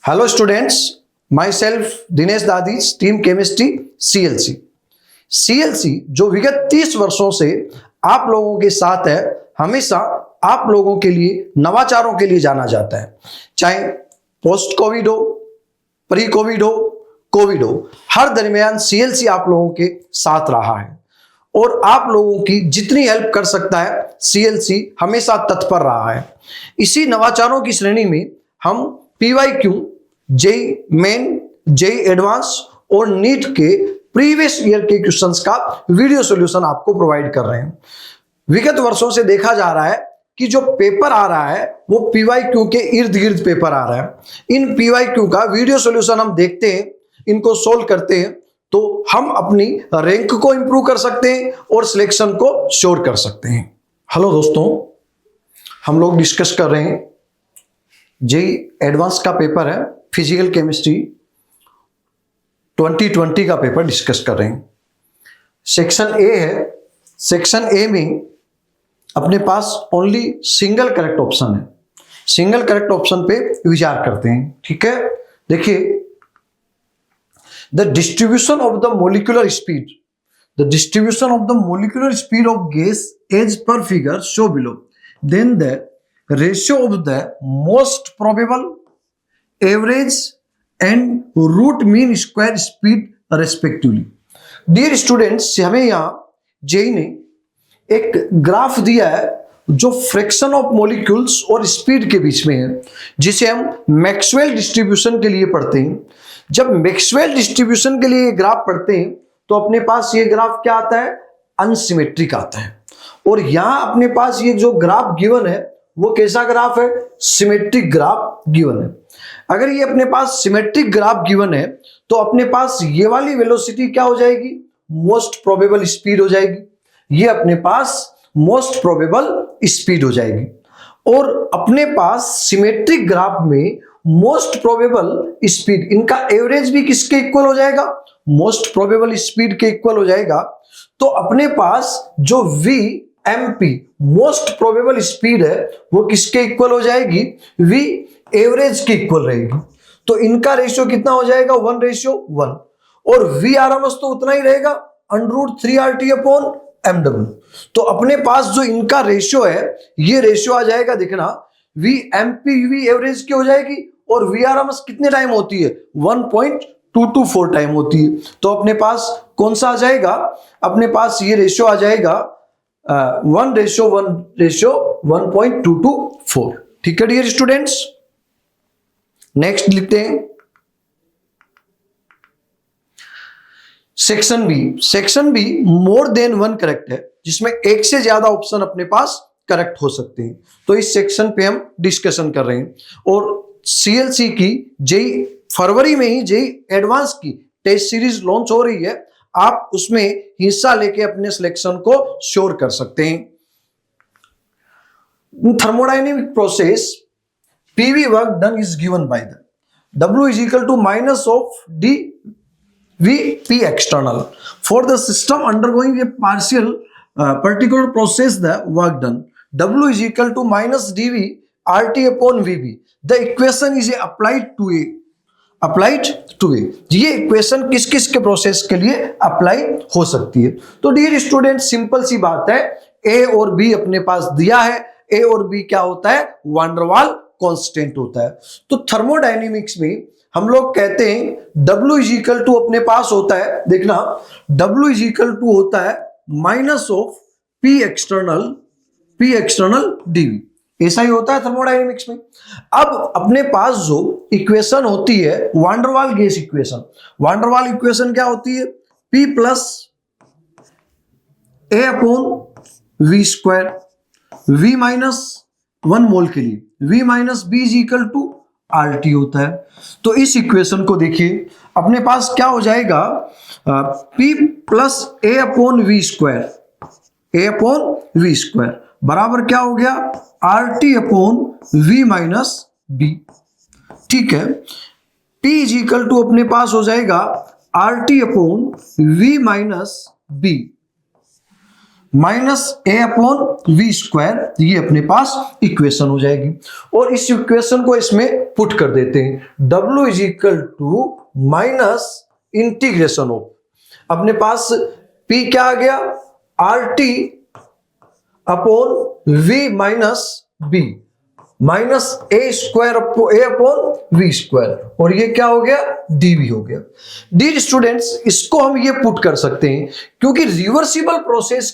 Hello students, my self Dinesh दादी, stream chemistry CLC. CLC जो विगत 30 वर्षों से आप लोगों के साथ है, हमेशा आप लोगों के लिए नवाचारों के लिए जाना जाता है। चाहे पोस्ट कोविड हो, प्री कोविड हो, कोविड हो, हर दरमियान सीएलसी आप लोगों के साथ रहा है और आप लोगों की जितनी हेल्प कर सकता है सीएलसी हमेशा तत्पर रहा है। इसी नवाचारों की श्रेणी में हम PYQ, JEE main, JEE advanced और नीट के प्रीवियस ईयर के क्वेश्चंस का वीडियो सॉल्यूशन आपको प्रोवाइड कर रहे हैं। विगत वर्षों से देखा जा रहा है कि जो पेपर आ रहा है वो PYQ के इर्द गिर्द पेपर आ रहा है। इन PYQ का वीडियो सॉल्यूशन हम देखते हैं, इनको सोल्व करते हैं तो हम अपनी रैंक को इंप्रूव कर सकते हैं और सिलेक्शन को श्योर कर सकते हैं। हेलो दोस्तों, हम लोग डिस्कस कर रहे हैं जेई एडवांस का पेपर है, फिजिकल केमिस्ट्री 2020 का पेपर डिस्कस कर रहे हैं। सेक्शन ए है। सेक्शन ए में अपने पास ओनली सिंगल करेक्ट ऑप्शन है। सिंगल करेक्ट ऑप्शन पे विचार करते हैं। ठीक है, देखिए, the distribution of the molecular speed, the distribution of the molecular speed of gas as per figure show below, then the ratio of the most probable, average and root mean square speed respectively. Dear students, हमें यहाँ JEE ने एक graph दिया है जो fraction of molecules और speed के बीच में है, जिसे हम मैक्सवेल डिस्ट्रीब्यूशन के लिए पढ़ते हैं। जब मैक्सवेल डिस्ट्रीब्यूशन के लिए ग्राफ पढ़ते हैं तो अपने पास ये ग्राफ क्या आता है? अनसिमेट्रिक आता है। और यहाँ अपने पास ये जो ग्राफ गिवन है वो कैसा ग्राफ है? सिमेट्रिक ग्राफ गिवन है। अगर ये अपने पास सिमेट्रिक ग्राफ गिवन है तो अपने पास ये वाली वेलोसिटी क्या हो जाएगी? मोस्ट प्रोबेबल स्पीड हो जाएगी। ये अपने पास मोस्ट प्रोबेबल स्पीड हो जाएगी। और अपने पास सिमेट्रिक ग्राफ में मोस्ट प्रोबेबल स्पीड, इनका एवरेज भी किसके इक्वल हो जाएगा? मोस्ट प्रोबेबल स्पीड के इक्वल हो जाएगा। तो अपने पास जो VMP मोस्ट प्रोबेबल स्पीड है वो किसके इक्वल हो जाएगी? V एवरेज के इक्वल रहेगी। तो इनका रेशियो कितना हो जाएगा? 1:1। और VRMS तो उतना ही रहेगा, √3RT/mW। तो अपने पास जो इनका रेशियो है ये रेशियो आ जाएगा, देखना, VMP V एवरेज की हो जाएगी और VRMS कितने टाइम होती है? 1.224 टाइम होती है। तो अपने पास कौन सा आ जाएगा? अपने पास ये रेशियो आ जाएगा 1:1:1.224। ठीक है डियर स्टूडेंट्स, नेक्स्ट लिखते हैं section B. Section B more than one correct है, जिसमें एक से ज्यादा ऑप्शन अपने पास करेक्ट हो सकते हैं। तो इस सेक्शन पे हम डिस्कशन कर रहे हैं। और सीएलसी की जेई फरवरी में ही जेई एडवांस की टेस्ट सीरीज लॉन्च हो रही है। आप उसमें हिस्सा लेके अपने सिलेक्शन को श्योर कर सकते हैं। Thermodynamic process PV work done is given by the W is equal to minus of dVP external for the system undergoing a particular process, the work done W is equal to minus dV RT/VB. The equation is applied to A। ये equation किस किस के process के लिए apply हो सकती है? तो डियर स्टूडेंट, सिंपल सी बात है, A और B अपने पास दिया है। A और B क्या होता है? वान डेर वाल कांस्टेंट होता है। तो थर्मोडायनेमिक्स में हम लोग कहते हैं W इज इक्वल टू अपने पास होता है, देखना, W इज इक्वल टू होता है minus of P external dV। ऐसा ही होता है थर्मोडायनेमिक्स में। अब अपने पास जो इक्वेशन होती है van der Waals gas equation, van der Waals equation क्या होती है? P plus A/V², V minus 1 mole के लिए V minus B is equal to RT होता है। तो इस इक्वेशन को देखिए, अपने पास क्या हो जाएगा? P प्लस A/V² बराबर क्या हो गया? RT/V minus B। ठीक है, P इज इक्वल टू अपने पास हो जाएगा RT/V minus B। Minus A upon V square, ये अपने पास इक्वेशन हो जाएगी। और इस इक्वेशन को इसमें पुट कर देते हैं, W is equal to minus integration of, अपने पास P क्या आ गया, RT upon V minus B minus A square A upon V square, और ये क्या हो गया, डीवी हो गया। डियर स्टूडेंट्स, इसको हम ये पुट कर सकते हैं क्योंकि रिवर्सिबल प्रोसेस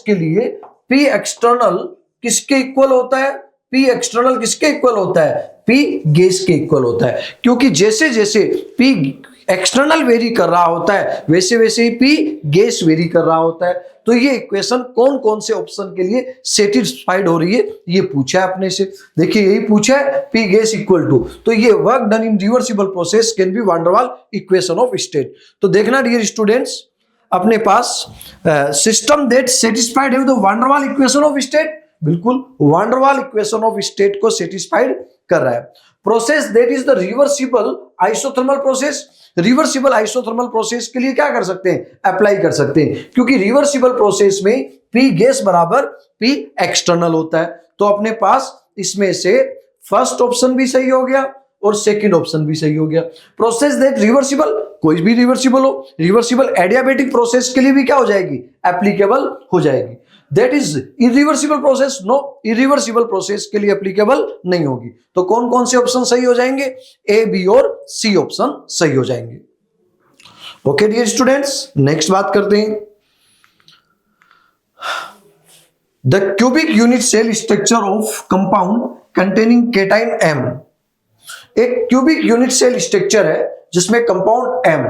के लिए पी एक्सटर्नल किसके इक्वल होता है, पी एक्सटर्नल किसके इक्वल होता है, पी गैस के इक्वल होता है। क्योंकि जैसे जैसे पी एक्सटर्नल वेरी कर रहा होता है वैसे वैसे ही पी गैस वेरी कर रहा होता है। तो ये इक्वेशन कौन कौन से ऑप्शन के लिए सेटिस्फाइड हो रही है, ये पूछा है अपने से। देखिए यही पूछा है, पी गैस इक्वल टू, तो ये work done in reversible process can be van der Waals equation of state. तो देखना डियर स्टूडेंट्स, अपने पास सिस्टम दैट सेटिस्फाइड है the van der Waals equation of state, बिल्कुल van der Waals equation of state को satisfied कर रहा है। Process that is the reversible isothermal process, reversible isothermal process के लिए क्या कर सकते हैं, अप्लाई कर सकते हैं, क्योंकि रिवर्सिबल प्रोसेस में पी गैस बराबर पी एक्सटर्नल होता है। तो अपने पास इसमें से फर्स्ट ऑप्शन भी सही हो गया और सेकंड ऑप्शन भी सही हो गया। प्रोसेस दैट रिवर्सिबल, कोई भी रिवर्सिबल हो, रिवर्सिबल एडियाबेटिक प्रोसेस के लिए भी क्या हो जाएगी, एप्लीकेबल हो जाएगी। That is irreversible process, no, irreversible process के लिए एप्लीकेबल नहीं होगी। तो कौन कौन से ऑप्शन सही हो जाएंगे, ए, बी और सी ऑप्शन सही हो जाएंगे। ओके डियर स्टूडेंट्स, नेक्स्ट बात करते हैं, the cubic unit cell structure of compound containing cation M. एक क्यूबिक यूनिट सेल स्ट्रक्चर है जिसमें compound M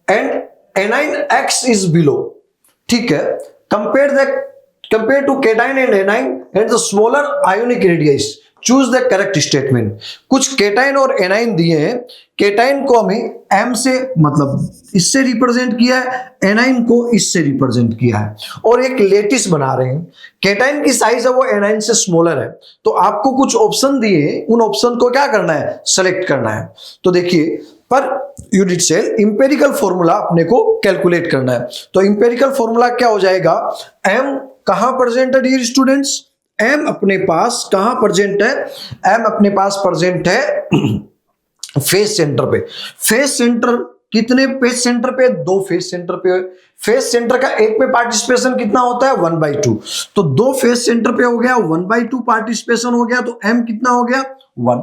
and anion X is below, ठीक है। Compare to cation and anion and the smaller ionic radius, choose the correct statement. कुछ cation और anion दिए हैं, cation को हमें एम से मतलब इससे रिप्रेजेंट किया है, एनाइन को इससे रिप्रेजेंट किया है, और एक लेटिस बना रहे हैं। केटाइन की साइज है वो एनाइन से स्मॉलर है, तो आपको कुछ ऑप्शन दिए हैं, उन ऑप्शन को क्या करना है, सेलेक्ट करना है। तो देखिए, per unit cell empirical formula अपने को कैलकुलेट करना है। तो इंपेरिकल फॉर्मूला क्या हो जाएगा, एम कहां प्रेजेंट है डियर स्टूडेंट्स, एम अपने पास कहां प्रेजेंट है, एम अपने पास प्रेजेंट है फेस सेंटर पे। फेस सेंटर कितने फेस सेंटर पे, दो फेस सेंटर पे। फेस सेंटर का एक पे पार्टिसिपेशन कितना होता है, 1/2, तो दो फेस सेंटर पे हो गया, 1/2 पार्टिसिपेशन हो गया, तो एम कितना हो गया, 1।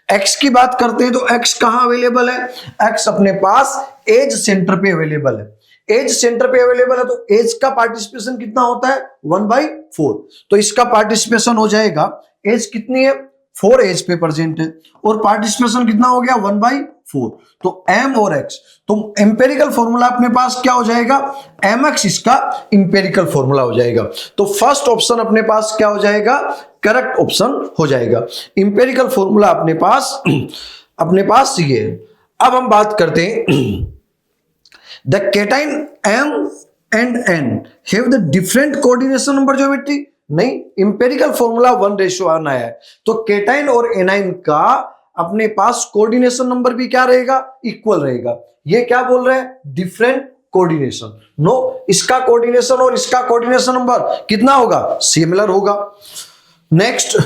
एक्स की बात करते हैं तो एक्स कहां अवेलेबल है, एक्स अपने पास एज सेंटर पे अवेलेबल है। एज सेंटर पे अवेलेबल है तो एज का पार्टिसिपेशन कितना होता है, 1/4, तो इसका पार्टिसिपेशन हो जाएगा, एज कितनी है, 4 एज पे प्रेजेंट है, और पार्टिसिपेशन कितना हो गया, 1/4, तो एम और एक्स। तो एम्पेरिकल फॉर्मूला अपने पास क्या हो जाएगा, एम एक्स इसका एम्पेरिकल फॉर्मूला हो जाएगा। तो फर्स्ट ऑप्शन अपने पास क्या हो जाएगा, करेक्ट ऑप्शन हो जाएगा। एम्पेरिकल फॉर्मूला अपने पास ये है। अब हम बात करते हैं, the cation M and N have the different coordination number geometry, नहीं, इंपेरिकल फॉर्मूला 1:1 आया है, तो केटाइन और एनाइन का अपने पास कोऑर्डिनेशन नंबर भी क्या रहेगा, इक्वल रहेगा। ये क्या बोल रहे हैं, डिफरेंट कोऑर्डिनेशन, नो, इसका कोऑर्डिनेशन और इसका कोऑर्डिनेशन नंबर कितना होगा, सिमिलर होगा। Next,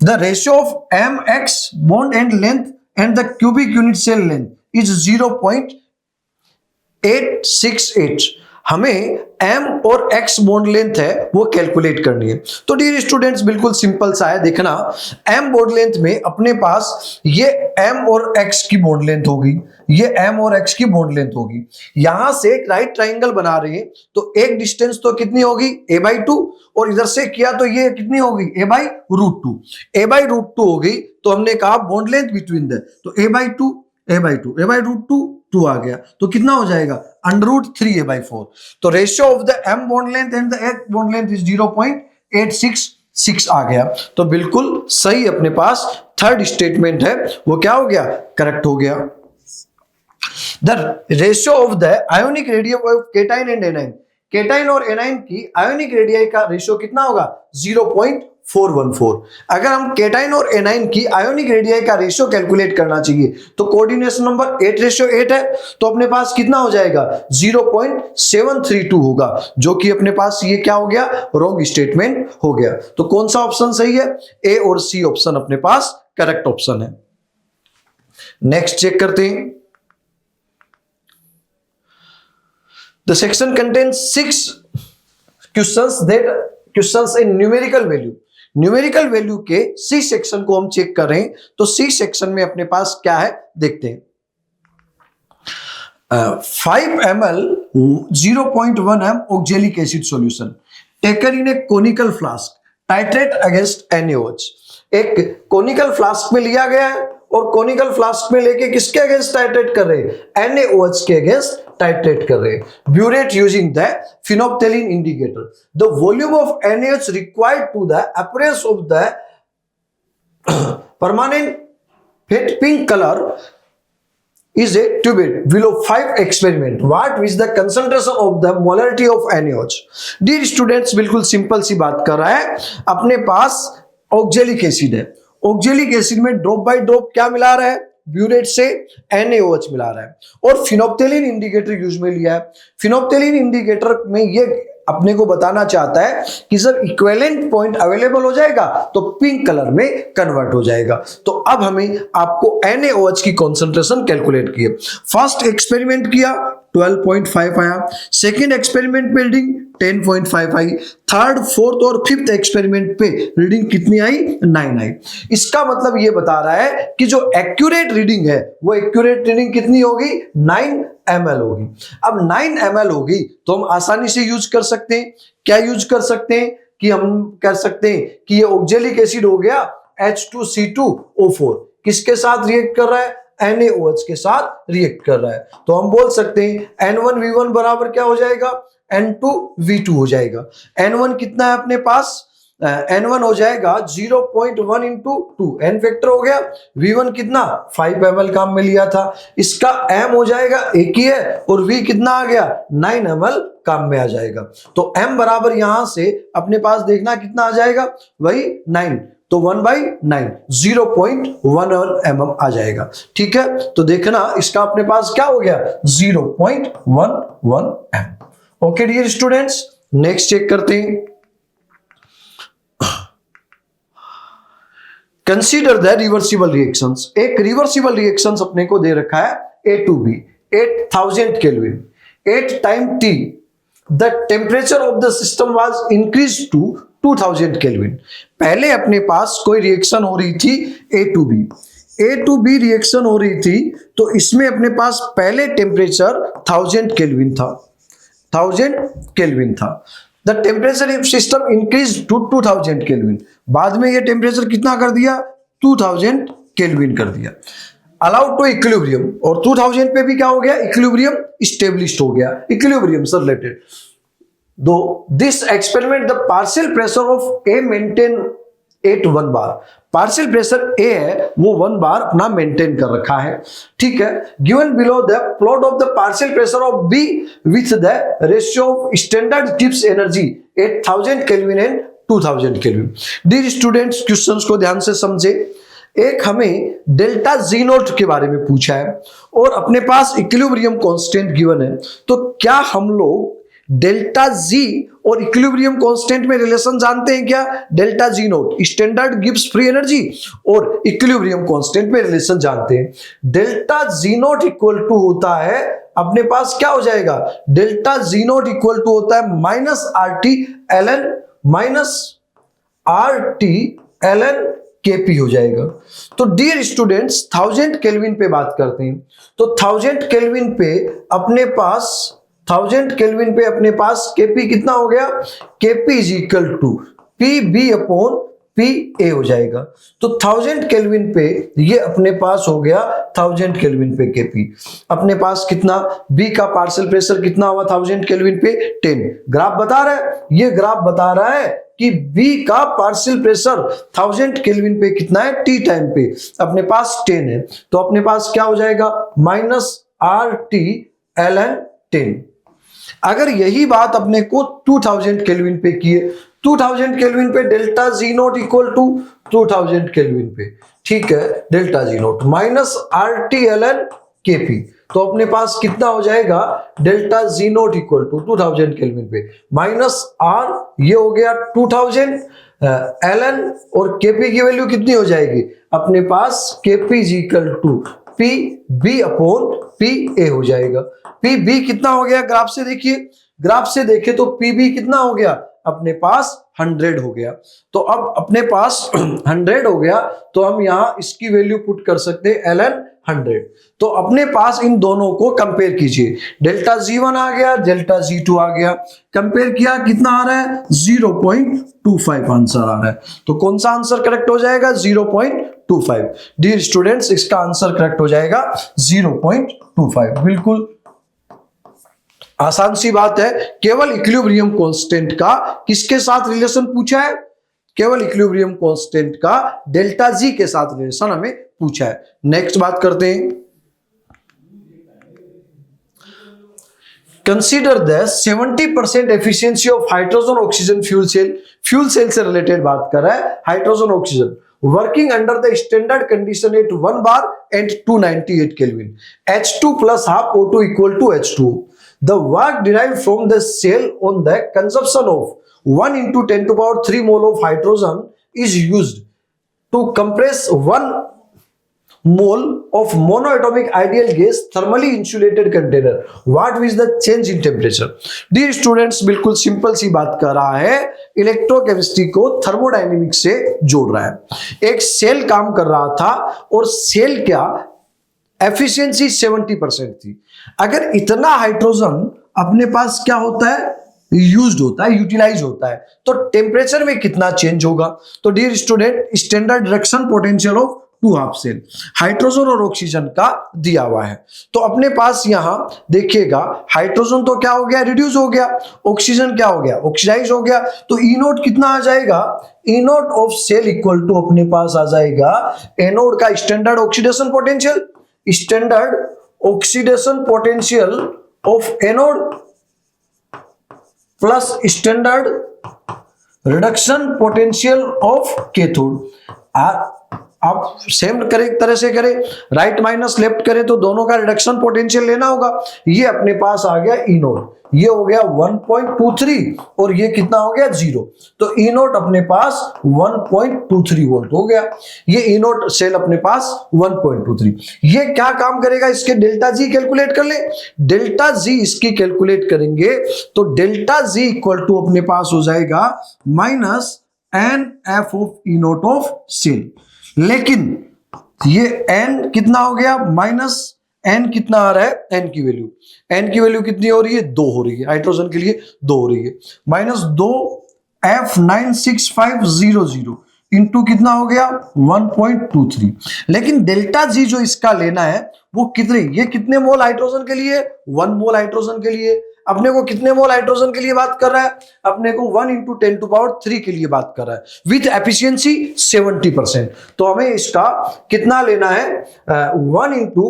the ratio of M X bond and length and the cubic unit cell length is 0.868। हमें m और x बॉन्ड लेंथ है वो कैलकुलेट करनी है। तो डियर स्टूडेंट्स, बिल्कुल सिंपल सा है, देखना, m बॉन्ड लेंथ में अपने पास ये m और x की बॉन्ड लेंथ होगी, ये m और x की बॉन्ड लेंथ होगी। यहां से एक राइट ट्राइंगल बना रहे हैं तो एक डिस्टेंस तो कितनी होगी, a/2, और इधर से किया तो ये कितनी होगी, a/√2। a/√2 होगी, तो हमने कहा बॉन्ड लेंथ बिटवीन द, तो a/2 a/2 2 आ गया, तो कितना हो जाएगा, √3a/4। तो ratio of the m bond length and the x bond length is 0.866 आ गया। तो बिल्कुल सही अपने पास थर्ड स्टेटमेंट है वो क्या हो गया, करेक्ट हो गया। The ratio of the ionic radius of cation and A9, cation और एनाइन की आयोनिक रेडियस का रेशियो कितना होगा, 0.414। अगर हम केटाइन और एनाइन की आयोनिक रेडियाई का रेशियो कैलकुलेट करना चाहिए तो कोऑर्डिनेशन नंबर 8:8 है, तो अपने पास कितना हो जाएगा 0.732 होगा, जो कि अपने पास ये क्या हो गया, रॉन्ग स्टेटमेंट हो गया। तो कौन सा ऑप्शन सही है, ए और सी ऑप्शन अपने पास करेक्ट ऑप्शन है। नेक्स्ट चेक करते हैं। The section contains 6 questions in numerical value। Numerical value के सी सेक्शन को हम चेक कर रहे हैं, तो सी सेक्शन में अपने पास क्या है देखते हैं। 5 ml 0.1 m oxalic acid solution taken in A conical flask, titrate against NaOH। एक कोनिकल फ्लास्क में लिया गया है और कोनिकल फ्लास्क में लेके किसके अगेंस्ट टाइट्रेट कर रहे हैं, NaOH के अगेंस्ट टाइट्रेट कर रहे हैं। Burette using the phenolphthalein indicator, the volume of NaOH required to the appearance of the permanent fat pink color is a tubate below 5 experiment. What is the concentration of the molarity of NaOH? Dear students, बिल्कुल simple सी बात कर रहा है, अपने पास oxalic acid है, oxalic acid में drop by drop क्या मिला रहा है, ब्यूरेट से NaOH मिला रहा है, और फिनोप्थेलिन इंडिकेटर यूज में लिया है। फिनोप्थेलिन इंडिकेटर में ये अपने को बताना चाहता है कि जब इक्विवेलेंट पॉइंट अवेलेबल हो जाएगा तो पिंक कलर में कन्वर्ट हो जाएगा। तो अब हमें आपको NaOH की कॉन्सेंट्रेशन कैलकुलेट की है। फर्स्ट एक्सपेरिमेंट किया 12.5 आया, सेकेंड एक्सपेरिमेंट पे रीडिंग 10.5 आई, थर्ड, फोर्थ और फिफ्थ एक्सपेरिमेंट पे रीडिंग कितनी आई, 9 आई। इसका मतलब ये बता रहा है कि जो एक्यूरेट रीडिंग है वो एक्यूरेट रीडिंग कितनी होगी, 9 ml होगी। अब 9 ml होगी तो हम आसानी से यूज कर सकते हैं, क्या यूज कर सकते हैं कि हम कह सकते हैं कि ये ऑक्जेलिक एसिड हो गया H2C2O4 किसके साथ रिएक्ट कर रहा है, NaOH के साथ रिएक्ट कर रहा है। तो हम बोल सकते हैं N1V1 बराबर क्या हो जाएगा, N2V2 हो जाएगा। N1 कितना है अपने पास, N1 हो जाएगा 0.1 इंटू 2, N फैक्टर हो गया, V1 कितना 5 ml काम में लिया था, इसका M हो जाएगा एक ही है, और V कितना आ गया 9 ml काम में आ जाएगा। तो M बराबर यहां से अपने पास देखना कितना आ जाएगा, वही 9, तो 1/9 0.11 mm आ जाएगा। ठीक है, तो देखना इसका अपने पास क्या हो गया 0.11 m। Okay dear students, next check करते हैं। Consider the reversible reactions. एक रिवर्सिबल रिएक्शंस अपने को दे रखा है A2B 8000 kelvin, 8 time T the temperature of the system was increase to 2000 kelvin. पहले अपने पास कोई रिएक्शन हो रही थी A2B रिएक्शन हो रही थी, तो इसमें अपने पास पहले टेम्परेचर 1000 केल्विन था, 1000 केल्विन था। The temperature of system increase to 2000 kelvin, बाद में ये टेम्परेचर कितना कर दिया 2000 केल्विन कर दिया। अलाउड टू इक्विलिब्रियम, और 2000 पे भी क्या हो गया, इक्विलिब्रियम स्टेब्लिश्ड हो गया, इक्विलिब्रियम से related. Do this experiment the partial pressure of A maintain at 1 bar, partial pressure A है वो 1 बार अपना मेंटेन कर रखा है। ठीक है, given below the plot of the partial pressure of B with the ratio of standard Gibbs energy 8000 kelvin and 2000 kelvin. Dear students, questions को ध्यान से समझे। एक हमें डेल्टा जी नोट के बारे में पूछा है और अपने पास इक्विलिब्रियम कांस्टेंट गिवन है, तो क्या हम लोग डेल्टा जी और इक्विलिब्रियम कांस्टेंट में रिलेशन जानते हैं क्या, delta G naught standard Gibbs free energy और इक्विलिब्रियम कांस्टेंट में रिलेशन जानते हैं। Delta G naught equal to होता है अपने पास क्या हो जाएगा, delta G naught equal to होता है -RT Kp हो जाएगा। तो डियर स्टूडेंट्स 1000 केल्विन पे बात करते हैं, तो 1000 केल्विन पे अपने पास Kp कितना हो गया, Kp is equal to Pb upon Pa हो जाएगा। तो 1000 केल्विन पे ये अपने पास हो गया 1000 केल्विन पे Kp, अपने पास कितना B का पार्शियल प्रेशर कितना हुआ 1000 केल्विन पे 10। ग्राफ बता रहा है, ये ग्राफ बता रहा है कि B का पार्शियल प्रेशर 1000 केल्विन पे कितना है, T टाइम पे अपने पास 10 है, तो अपने पास क्या हो जाएगा -RT ln 10। अगर यही बात अपने को 2000 केल्विन पे की है 2000 केल्विन पे delta G naught equal to 2000 kelvin पे, ठीक है, delta G naught minus RT/ln Kp, तो अपने पास कितना हो जाएगा, delta G naught equal to 2000 kelvin पे माइनस R, ये हो गया 2000 ln, और Kp की वैल्यू कितनी हो जाएगी अपने पास, Kp equal to PB upon PA हो जाएगा। PB कितना हो गया, ग्राफ से देखिए, ग्राफ से देखे तो PB कितना हो गया अपने पास 100 हो गया। तो अब अपने पास 100 हो गया, तो हम यहां इसकी वैल्यू पुट कर सकते हैं ln 100। तो अपने पास इन दोनों को कंपेयर कीजिए, डेल्टा G1 आ गया, डेल्टा G2 आ गया, कंपेयर किया, कितना आ रहा है 0.25 आंसर आ रहा है। तो कौन सा आंसर करेक्ट हो जाएगा, 0.25। डियर स्टूडेंट्स, इसका आंसर करेक्ट हो जाएगा 0.25। बिल्कुल आसान सी बात है। केवल इक्विलिब्रियम कांस्टेंट का किसके साथ रिलेशन पूछा है, केवल इक्विलिब्रियम कांस्टेंट का डेल्टा जी के साथ रिलेशन हमें पूछा है। नेक्स्ट बात करते हैं, consider the 70% efficiency of hydrogen oxygen fuel cell. Fuel cell से रिलेटेड बात कर रहा है, hydrogen oxygen working under the standard condition at 1 bar and 298 Kelvin, H2 plus half O2 equal to H2O. The work derived from the cell on the consumption of 1 into 10 to power 3 mole of hydrogen is used to compress 1 mole of monoatomic ideal gas thermally insulated container. What is the change in temperature? Dear students, बिल्कुल simple सी बात कर रहा है, electrochemistry को thermodynamics से जोड़ रहा है। एक सेल काम कर रहा था और सेल क्या एफिशिएंसी 70% थी। अगर इतना हाइड्रोजन अपने पास क्या होता है, यूज्ड होता है, यूटिलाइज होता है, तो टेम्परेचर में कितना चेंज होगा। तो dear student, standard reduction potential of 2 half cell hydrogen और ऑक्सीजन का दिया हुआ है। तो अपने पास यहां देखिएगा, हाइड्रोजन तो क्या हो गया, रिड्यूस हो गया, ऑक्सीजन क्या हो गया, ऑक्सीडाइज हो गया। तो ई नोट कितना आ जाएगा, E naught of cell equal to अपने पास आ जाएगा एनोड का standard oxidation potential, standard oxidation potential of anode plus standard reduction potential of cathode. आप सेम तरह से करें, राइट माइनस लेफ्ट करें तो दोनों का रिडक्शन पोटेंशियल लेना होगा। ये अपने पास आ गया ई नोट, ये हो गया 1.23 और ये कितना हो गया 0। तो ई नोट अपने पास 1.23 वोल्ट हो गया। ये ई नोट सेल अपने पास 1.23। ये क्या काम करेगा, इसके डेल्टा जी कैलकुलेट कर ले। डेल्टा जी इसकी कैलकुलेट करेंगे तो डेल्टा जी इक्वल टू अपने पास हो जाएगा minus NF of E naught of cell. लेकिन ये n कितना हो गया, माइनस n कितना आ रहा है, n की वैल्यू कितनी हो रही है, 2 हो रही है, हाइड्रोजन के लिए 2 हो रही है, माइनस 2 F96500 इंटू कितना हो गया 1.23। लेकिन डेल्टा जी जो इसका लेना है वो कितने, ये कितने मोल हाइड्रोजन के लिए, 1 मोल हाइड्रोजन के लिए। अपने को कितने मोल हाइड्रोजन के लिए बात कर रहा है, अपने को 1 into 10 to power 3 के लिए बात कर रहा है, विथ एफिशिएंसी 70%। तो हमें इसका कितना लेना है, 1 into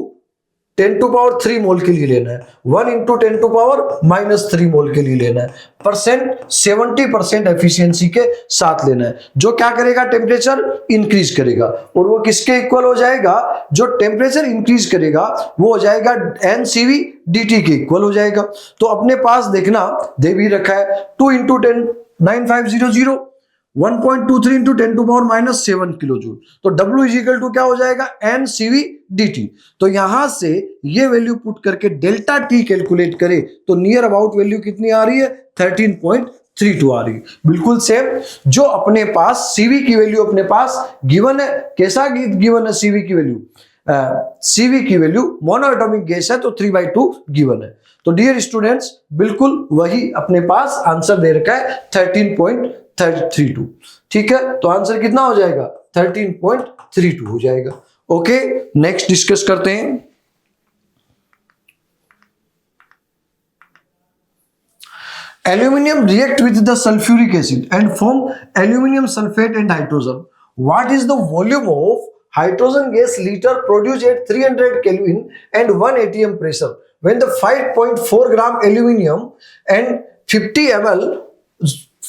10 to power 3 मोल के लिए लेना है, 1 into 10 to power -3 मोल के लिए लेना है, परसेंट 70% एफिशिएंसी के साथ लेना है, जो क्या करेगा, टेम्परेचर इंक्रीज करेगा। और वो किसके इक्वल हो जाएगा, जो टेम्परेचर इंक्रीज करेगा वो हो जाएगा NCV dt के इक्वल हो जाएगा। तो अपने पास देखना दे भी रखा है 2 into 10 9500 1.23 into 10 to power -7 kilo joule. तो W इज इक्वल टू क्या हो जाएगा, NCV dt। तो यहां से ये वैल्यू पुट करके डेल्टा T कैलकुलेट करें तो नियर अबाउट वैल्यू कितनी आ रही है, 13.32 आ रही है। बिल्कुल सेम जो अपने पास CV की वैल्यू अपने पास गिवन है। कैसा गिवन है CV की वैल्यू, CV की वैल्यू मोनोएटॉमिक गैस है तो 3/2 गिवन है। तो डियर स्टूडेंट्स, बिल्कुल वही अपने पास आंसर दे रखा है 13.32। ठीक है, तो आंसर कितना हो जाएगा, 13.32 हो जाएगा। ओके, नेक्स्ट डिस्कस करते हैं। Aluminium react with the sulfuric acid and form aluminium sulfate and hydrogen. What is the volume of hydrogen gas liter produced at 300 Kelvin and 1 atm pressure when the 5.4 gram aluminium and 50 ml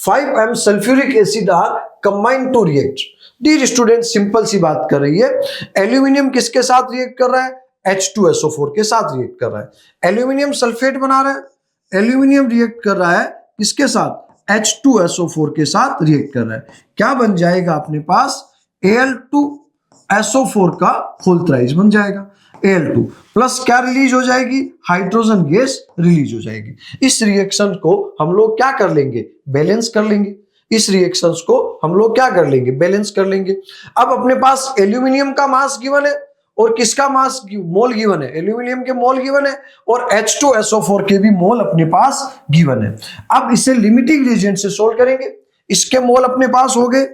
5m sulphuric acid are combined to react. Dear student, simple सी बात कर रही है, aluminium किसके साथ react कर रहा है? H2SO4 के साथ रिएक्ट कर रहा है। एल्यूमिनियम सल्फेट बना रहा है, एल्यूमिनियम रिएक्ट कर रहा है किसके साथ? H2SO4 के साथ रिएक्ट कर रहा है। क्या बन जाएगा अपने पास? Al2SO4 का होल थ्राइस बन जाएगा। Al2 प्लस क्या रिलीज हो जाएगी? हाइड्रोजन गैस रिलीज हो जाएगी। इस रिएक्शन को हम लोग क्या कर लेंगे? बैलेंस कर लेंगे। इस रिएक्शंस को हम लोग क्या कर लेंगे? बैलेंस कर लेंगे। अब अपने पास एल्यूमिनियम का मास गिवन है और किसका मास मोल गिवन है? एल्यूमिनियम के मोल गिवन है और H2SO4 के भी मोल अपने पास गिवन है। अब इसे लिमिटिंग रिएजेंट से सोल्व करेंगे। इसके मोल अपने पास हो गए,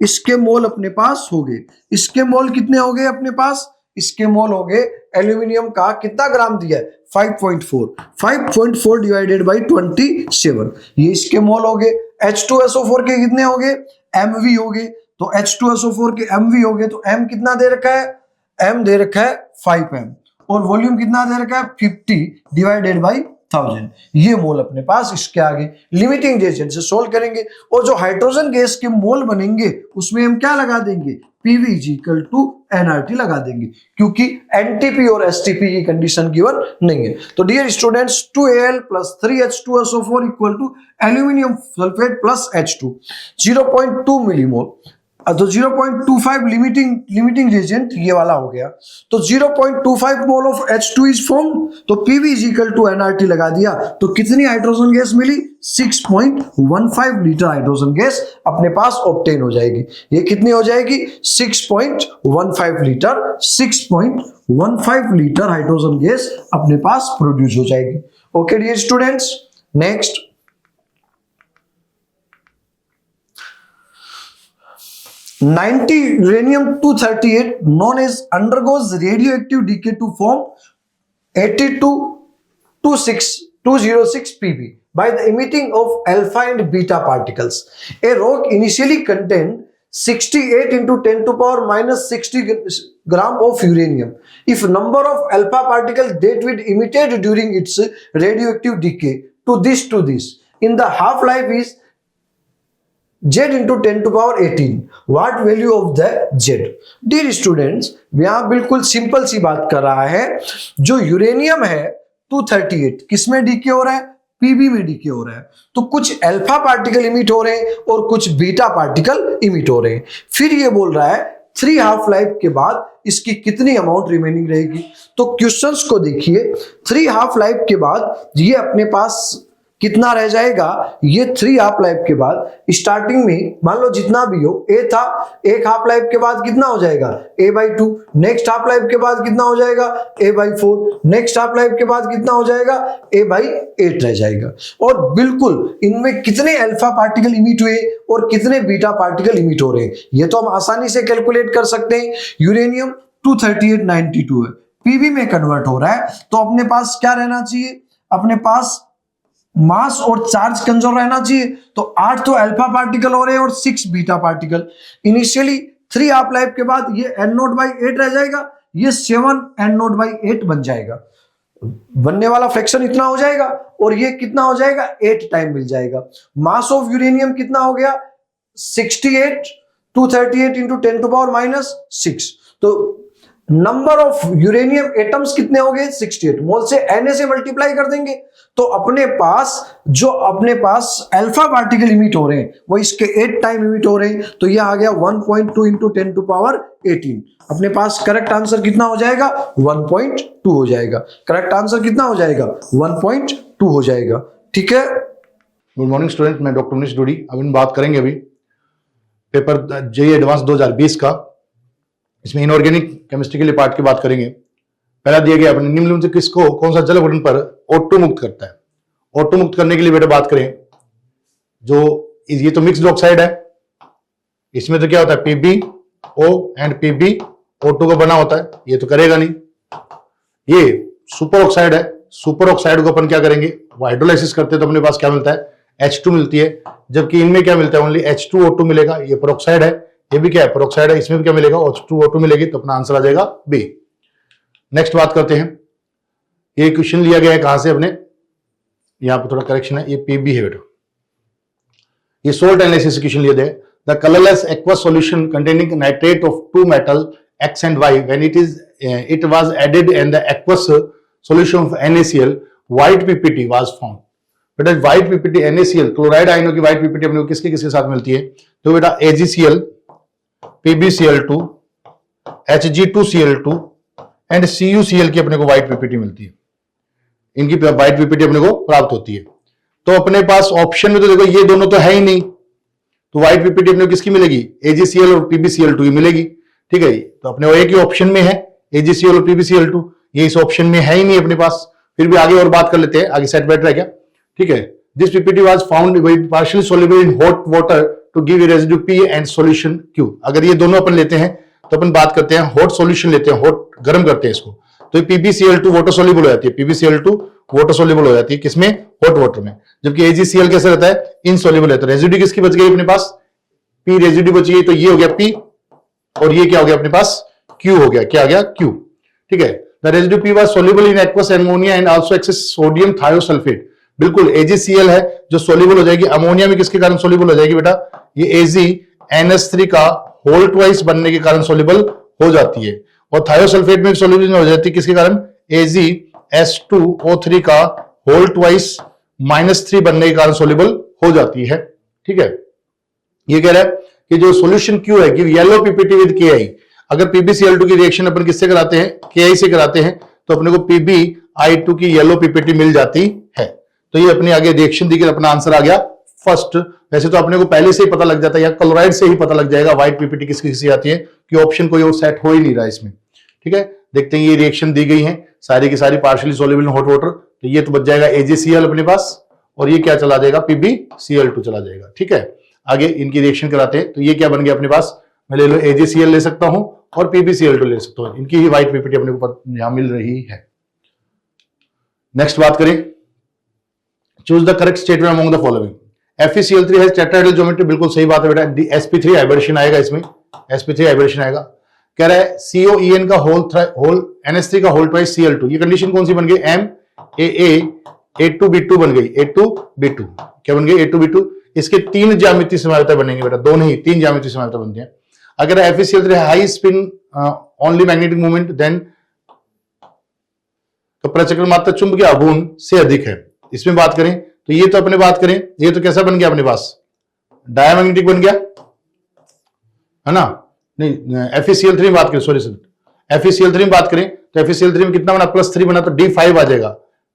इसके मोल अपने पास हो गए, इसके मोल कितने हो गए अपने पास? इसके मोल हो गए, एल्यूमिनियम का कितना ग्राम दिया है? 5.4 डिवाइडेड बाई 27, ये इसके मोल हो गए। H2SO4 के कितने हो गए? MV हो गए। तो H2SO4 के MV हो गए, तो M कितना दे रखा है? M दे रखा है 5m और वॉल्यूम कितना दे रखा है? 50 डिवाइडेड बाई 1000। ये मोल अपने पास इसके आगे लिमिटिंग रिएजेंट से सोल्व करेंगे और जो हाइड्रोजन गैस के मोल बनेंगे उसमें हम क्या लगा देंगे? PV इक्वल टू nRT लगा देंगे, क्योंकि NTP और STP की कंडीशन गिवन नहीं है। तो dear students, 2Al plus 3H2SO4 equal to aluminium sulphate plus H2, 0.2 millimole. तो 0.25 लिमिटिंग रिएजेंट ये वाला हो गया। तो 0.25 mole of H2 is form, तो PV is equal to nRT लगा दिया, तो कितनी हाइड्रोजन गैस मिली? 6.15 लीटर हाइड्रोजन गैस अपने पास ऑब्टेन हो जाएगी। ये कितनी हो जाएगी? 6.15 लीटर, 6.15 लीटर हाइड्रोजन गैस अपने पास प्रोड्यूस हो जाएगी। Okay dear students, next 90 uranium-238 known as undergoes radioactive decay to form 82-206 Pb by the emitting of alpha and beta particles. A rock initially contained 68 into 10 to power minus 60 gram of uranium. If number of alpha particles that will emitted during its radioactive decay to this in the half life is Z into 10 to power 18. What value of the Z? Dear students, यहाँ बिल्कुल simple सी बात कर रहा है। जो uranium है 238 किसमें डीके हो रहा है? पीबी में डीके हो रहा है। तो कुछ अल्फा पार्टिकल इमिट हो रहे हैं और कुछ बीटा पार्टिकल इमिट हो रहे हैं। फिर ये बोल रहा है 3 हाफ लाइफ के बाद इसकी कितनी अमाउंट रिमेनिंग रहेगी। तो क्वेश्चंस को देखिए, 3 हाफ लाइफ के बाद ये अपने पास कितना रह जाएगा? ये 3 हाफ लाइफ के बाद स्टार्टिंग में मान लो जितना भी हो, ए था, एक हाफ लाइफ के बाद कितना हो जाएगा? a/2। नेक्स्ट हाफ लाइफ के बाद कितना हो जाएगा? a/4। नेक्स्ट हाफ लाइफ के बाद कितना हो जाएगा? a/8 रह जाएगा। और बिल्कुल इनमें कितने अल्फा पार्टिकल इमिट हुए और कितने बीटा पार्टिकल इमिट हो रहे हैं, ये तो हम आसानी से कैलकुलेट कर सकते हैं। यूरेनियम 238 92 है, पीबी में कन्वर्ट हो रहा है, तो अपने पास क्या रहना चाहिए? अपने पास मास और चार्ज कंजर्व रहना चाहिए। तो 8 तो अल्फा पार्टिकल हो रहे हैं और 6 beta particle. Initially 3 half life के बाद ये n0/8 रह जाएगा, ये 7 n0/8 बन जाएगा। बनने वाला फ्रैक्शन इतना हो जाएगा और ये कितना हो जाएगा? 8 टाइम मिल जाएगा। मास ऑफ यूरेनियम कितना हो गया? 68, 238 इंटू 10 टू पावर -6। तो नंबर ऑफ यूरेनियम एटम्स कितने हो गए? 68। मोल से Na से मल्टीप्लाई कर देंगे तो अपने पास अल्फा पार्टिकल इमिट हो रहे हैं वो इसके 8 टाइम इमिट हो रहे हैं। तो ये आ गया 1.2 इंटू 10 टू पावर 18। अपने पास करेक्ट आंसर कितना हो जाएगा? 1.2 हो जाएगा। करेक्ट आंसर कितना हो जाएगा? 1.2 हो जाएगा। ठीक है। गुड मॉर्निंग स्टूडेंट, मैं डॉक्टर मनीष डोडी। अब हम बात करेंगे अभी पेपर जेईई एडवांस 2020 का। इसमें इनऑर्गेनिक केमिस्ट्री के लिए पार्ट की बात करेंगे। पहला दिया गया अपने निम्नलिखित में किसको कौन सा जल गठन पर O2 मुक्त करता है? O2 मुक्त करने के लिए बेटा बात करें, जो ये तो मिक्स्ड ऑक्साइड है, इसमें तो क्या होता है? PbO एंड PbO2 का बना होता है, ये तो करेगा नहीं। ये सुपर ऑक्साइड है, सुपर ऑक्साइड को अपन क्या करेंगे? हाइड्रोलाइसिस करते हैं तो अपने पास क्या मिलता है? H2 मिलती है, जबकि इनमें क्या मिलता है? ओनली H2O2 मिलेगा। ये पेरोक्साइड है, ये भी क्या है? पेरोक्साइड है, इसमें भी क्या मिलेगा? H2O2 मिलेगी। तो अपना आंसर आ जाएगा बी। नेक्स्ट बात करते हैं, ये क्वेश्चन लिया गया है कहां से? अपने यहां पर थोड़ा करेक्शन है, ये पीबी है बेटा, ये सोल्ट एनालिसिस क्वेश्चन लिए थे। The colourless aqueous solution containing nitrate of two metal X and Y when it was added in the aqueous solution of NaCl, white PPT was found। बेटा white PPT NaCl chloride आयनों की white PPT अपने को किसके किसके साथ मिलती है? तो बेटा AgCl, PbCl2, Hg2Cl2 and CuCl की अपने को व्हाइट पीपीटी मिलती है। इनकी व्हाइट पीपीटी अपने को प्राप्त होती है। तो अपने पास ऑप्शन में तो देखो ये दोनों तो है ही नहीं, तो व्हाइट पीपीटी अपने को किसकी मिलेगी? AgCl और PbCl2 की मिलेगी। ठीक है, तो अपने एक ही ऑप्शन में है AgCl और PbCl2, ये इस ऑप्शन में है ही नहीं अपने पास। फिर भी आगे और बात कर लेते हैं, आगे सेट बेटर है क्या? ठीक है, this PPT was found partially soluble in hot water to give residue P and solution Q। अगर ये दोनों अपन लेते हैं तो अपन बात करते हैं हॉट सॉल्यूशन लेते हैं, हॉट गर्म करते हैं इसको, तो PbCl2 वाटर सोल्यूबल हो जाती है, PbCl2 वाटर सोल्यूबल हो जाती है किसमें? हॉट वाटर में। जबकि AgCl कैसे रहता है? इनसोल्यूबल है। तो रेजिड्यू किसकी बच गई अपने पास? P रेजिड्यू बच गई, तो ये हो गया P और ये क्या हो गया अपने पास? Q हो गया। क्या आ गया? Q। ठीक है, the residue P was soluble in aqueous ammonia and also access sodium thiosulphate. बिल्कुल AgCl है जो सोल्यूबल हो जाएगी अमोनिया में, किसके कारण सोल्यूबल हो जाएगी बेटा? ये AgNH3 का होल ट्वाइस बनने के कारण सोल्यूबल हो जाती है। और थायोसल्फेट में सोल्यूबल हो जाती है किसके कारण? AgH2O3 का होल ट्वाइस -3 बनने के कारण सोल्यूबल हो जाती है। ठीक है, ये कह रहा है कि जो सॉल्यूशन Q है, give yellow PPT with Ki। अगर PbCl2 की रिएक्शन अपन किससे कराते हैं? Ki से कराते हैं, तो अपने को PbI2 की येलो पीपीटी मिल जाती है। तो ये अपनी आगे रिएक्शन दी, अपना आंसर आ गया फर्स्ट। वैसे तो अपने को पहले से ही पता लग जाता है, या क्लोराइड से ही पता लग जाएगा व्हाइट पीपीटी किसकी किसकी आती है, कि ऑप्शन कोई और सेट हो ही नहीं रहा इसमें। ठीक है, देखते हैं ये रिएक्शन दी गई है सारी की सारी partially soluble in hot water, तो ये तो बच जाएगा AgCl अपने पास, और ये क्या चला जाएगा? PbCl2 चला जाएगा। ठीक है, आगे इनकी रिएक्शन कराते हैं, तो ये क्या बन गया अपने पास? मैं ले लो AgCl ले सकता हूं और PbCl2 ले सकता हूं, इनकी ही व्हाइट पीपीटी अपने को यहां मिल रही है। नेक्स्ट बात करें, choose the correct statement among the following. FeCl3 has tetrahedral geometry, बिल्कुल सही बात है बेटा, sp3 हाइब्रिडेशन आएगा इसमें, sp3 हाइब्रिडेशन आएगा। कह रहा है COEN का होल NH3 का होल ट्वाइस Cl2, ये कंडीशन कौन सी बन गई? MAA A2B2 बन गई, A2B2 क्या बन गई? A2B2। इसके 3 ज्यामितीय समानता बनेंगे बेटा, 2 नहीं 3 ज्यामितीय समानता बनती है। अगर FeCl3 high spin only magnetic movement, then तो प्रचक्र मात्रा चुंबकीय आघूर्ण से अधिक है। इसमें बात करें तो ये तो अपने बात करें, ये तो कैसा बन गया अपने पास? डायमैग्नेटिक बन गया है ना? नहीं, FeCl3 में बात करें, सॉरी सर, FeCl3 में बात करें तो FeCl3 में कितना बना? +3 बना, तो D5 आ जाएगा।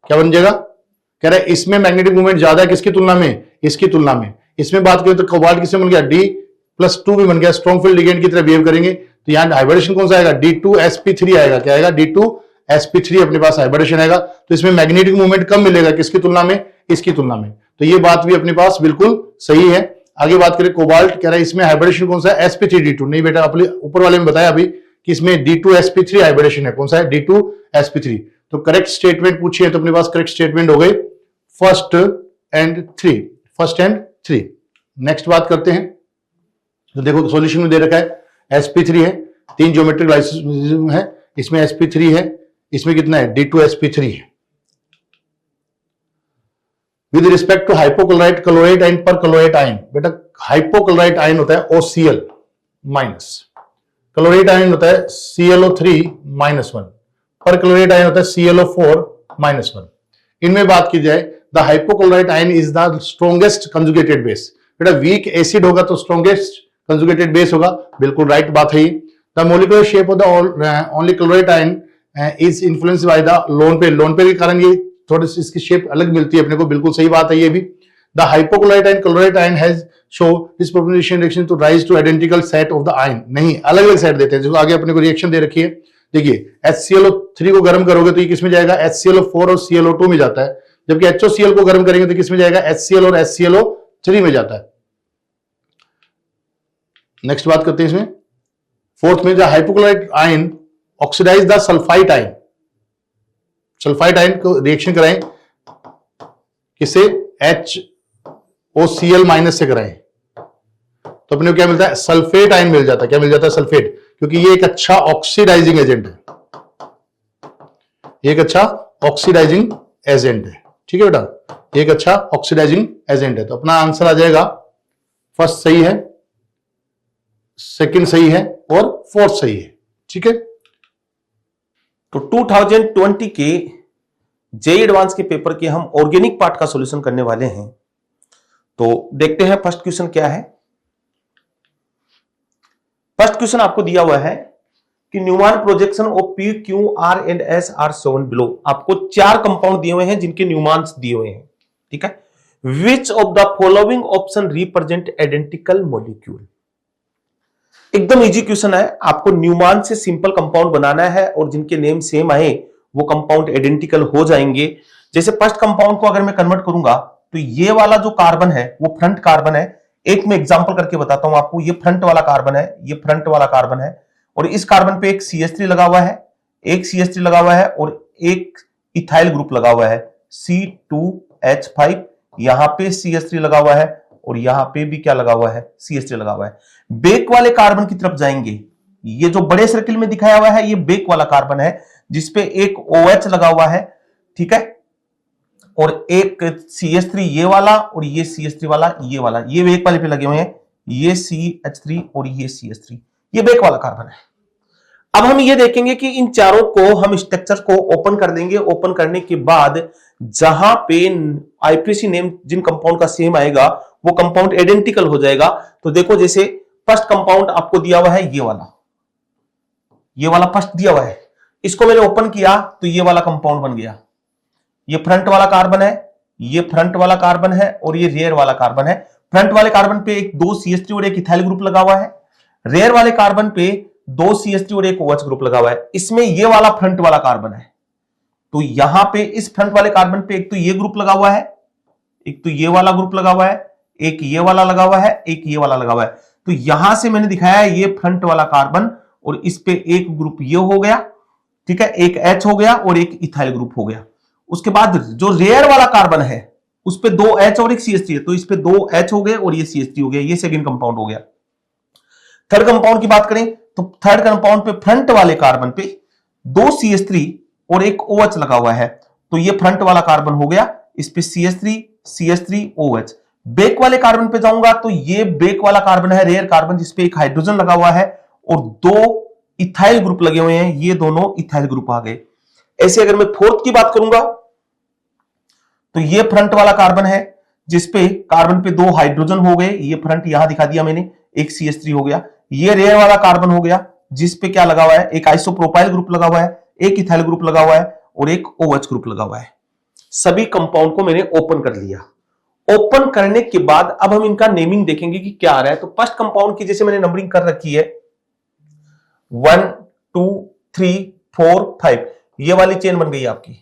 क्या बन जाएगा? कह रहा है इसमें मैग्नेटिक मूवमेंट ज्यादा है किसकी तुलना में? इसकी तुलना में। इसमें बात करें तो कोबाल्ट किसमें बन गया? D+2 भी बन गया, स्ट्रॉन्ग फील्ड लिगेंड की तरह बिहेव करेंगे, तो यहां हाइब्रिडेशन कौन सा आएगा? D2sp3 आएगा। क्या आएगा? D2sp3 अपने पास हाइब्रिडेशन आएगा। तो इसमें मैग्नेटिक मूवमेंट कम मिलेगा किसकी तुलना में? इसकी तुलना में। तो ये बात भी अपने पास बिल्कुल सही है। आगे बात करें कोबाल्ट, कह रहा है इसमें हाइब्रिडेशन कौन सा है? sp3d2। नहीं बेटा, अपने ऊपर वाले में बताया अभी कि इसमें D2sp3 हाइब्रिडेशन है। कौन सा है? D2sp3। तो करेक्ट स्टेटमेंट पूछिए तो अपने पास करेक्ट स्टेटमेंट हो गई फर्स्ट एंड थ्री। नेक्स्ट बात करते हैं, तो देखो सॉल्यूशन में दे रखा है sp3 है, 3 ज्योमेट्रिक लाइसिज्म है, इसमें sp3 है, इसमें कितना है? D2sp3 है। With respect to hypochlorite chloride ion पर क्लोराइड आयन, बेटा हाइपोक्लोराइट आयन होता है OCl माइनस, क्लोराइड आयन होता है ClO3 -1, पर क्लोराइड आयन होता है ClO4 -1। इनमें बात की जाए, the hypochlorite ion is the strongest conjugated base. बेटा वीक एसिड होगा तो स्ट्रॉन्गेस्ट कंजुगेटेड बेस होगा, बिल्कुल राइट बात है ये। The molecular shape of the only chloride ion is influenced by the lone pair के कारण ये थोड़ी सी इसकी शेप अलग मिलती है अपने को, बिल्कुल सही बात है ये भी। The hypochlorite ion chloride ion has show disproportional reaction to rise to identical set of the ion. नहीं, अलग अलग सेट देते हैं, जो आगे अपने को रिएक्शन दे रखी है। देखिए HClO3 को गर्म करोगे तो ये किसमें जाएगा? HClO4 और ClO2 में जाता है, जबकि HOCl को गर्म करेंगे तो किसमें जाएगा? HCl और HClO3 में जाता है। नेक्स्ट बात करते हैं इसमें फोर्थ में, the hypochlorite ion oxidise the sulphite ion. Sulphite ion को रिएक्शन कराएं किससे? HOCl माइनस से कराएं तो अपने को क्या मिलता है? सल्फेट आयन मिल जाता है। क्या मिल जाता है? सल्फेट, क्योंकि ये एक अच्छा ऑक्सीडाइजिंग एजेंट है, एक अच्छा ऑक्सीडाइजिंग एजेंट है। ठीक है बेटा, एक अच्छा ऑक्सीडाइजिंग एजेंट है। तो अपना आंसर आ जाएगा फर्स्ट सही है, सेकंड सही है और फोर्थ सही है। ठीक है, तो 2020 के जेईई एडवांस के पेपर के हम ऑर्गेनिक पार्ट का सॉल्यूशन करने वाले हैं। तो देखते हैं फर्स्ट क्वेश्चन क्या है। फर्स्ट क्वेश्चन आपको दिया हुआ है कि Newman projection of P Q R and S R shown below. आपको 4 कंपाउंड दिए हुए हैं जिनके न्यूमैन्स दिए हुए हैं। ठीक है, which of the following option represent identical molecule. एकदम इजी क्वेश्चन है, आपको न्यूमैन से सिंपल कंपाउंड बनाना है और जिनके नेम सेम आए वो कंपाउंड आइडेंटिकल हो जाएंगे। जैसे फर्स्ट कंपाउंड को अगर मैं कन्वर्ट करूंगा तो ये वाला जो कार्बन है वो फ्रंट कार्बन है। एक मैं एग्जांपल करके बताता हूं आपको, ये फ्रंट वाला कार्बन है, ये फ्रंट वाला कार्बन है और इस कार्बन पे एक CH3 लगा हुआ है, एक CH3 लगा हुआ है और एक इथाइल ग्रुप लगा हुआ है C2H5। यहां पे CH3 लगा हुआ है और यहां पे भी क्या लगा हुआ है, CH3 लगा हुआ है। बेक वाले कार्बन की तरफ जाएंगे, ये जो बड़े सर्किल में दिखाया हुआ है ये बेक वाला कार्बन है जिसपे एक OH लगा हुआ है। ठीक है, और एक CH3 ये वाला और ये CH3 वाला ये वाला, ये बेक वाले पे लगे हुए हैं, ये CH3 और ये CH3, ये बेक वाला कार्बन है। अब हम ये देखेंगे कि इन चारों को हम स्ट्रक्चर को ओपन कर देंगे। ओपन करने के बाद जहां पे आईपीसी नेम जिन कंपाउंड का सेम आएगा वो कंपाउंड आइडेंटिकल हो जाएगा। तो देखो, जैसे फर्स्ट कंपाउंड आपको दिया हुआ है, ये वाला फर्स्ट दिया हुआ है, इसको मैंने ओपन किया तो ये वाला कंपाउंड बन गया। ये फ्रंट वाला कार्बन है, ये फ्रंट वाला कार्बन है और ये रेयर वाला कार्बन है। फ्रंट वाले कार्बन पे एक 2 CH3 और एक इथाइल ग्रुप लगा हुआ है, रेयर वाले कार्बन पे 2 CH3 और एक OH ग्रुप लगा हुआ है। इसमें ये वाला फ्रंट वाला कार्बन है, तो यहां पे इस फ्रंट वाले कार्बन पे एक तो ये ग्रुप लगा हुआ है, एक तो ये वाला ग्रुप लगा हुआ है, एक ये वाला लगा हुआ है, एक ये वाला लगा हुआ है। तो यहां से मैंने दिखाया है ये फ्रंट वाला कार्बन और इस पे एक ग्रुप ये हो गया। ठीक है, एक H हो गया और एक इथाइल ग्रुप हो गया। उसके बाद जो रेयर वाला कार्बन है उस पे 2 H और एक CH3 है, तो इस पे 2 H हो गए और ये CH3 हो गया, ये सेकंड कंपाउंड हो गया। थर्ड कंपाउंड की बात करें तो थर्ड कंपाउंड पे फ्रंट वाले कार्बन पे 2 CH3 और एक OH लगा हुआ है, तो ये फ्रंट वाला कार्बन हो गया, इस पे CH3 OH। बेक वाले कार्बन पे जाऊंगा तो ये बेक वाला कार्बन है, रेयर कार्बन, जिसपे एक हाइड्रोजन लगा हुआ है और 2 इथाइल ग्रुप लगे हुए हैं, ये दोनों इथाइल ग्रुप आ गए। ऐसे अगर मैं फोर्थ की बात करूंगा तो ये फ्रंट वाला कार्बन है जिसपे कार्बन पे 2 हाइड्रोजन हो गए, ये फ्रंट यहां दिखा दिया मैंने, एक CH3 हो गया। ये रेयर वाला कार्बन हो गया जिसपे क्या लगा हुआ है, एक आइसोप्रोपाइल ग्रुप लगा हुआ है, एक इथाइल ग्रुप लगा हुआ है और एक OH ग्रुप लगा हुआ है। सभी कंपाउंड को मैंने ओपन कर लिया। ओपन करने के बाद अब हम इनका नेमिंग देखेंगे कि क्या आ रहा है। तो फर्स्ट कंपाउंड की जैसे मैंने नंबरिंग कर रखी है 1 2 3 4 5, ये वाली चेन बन गई आपकी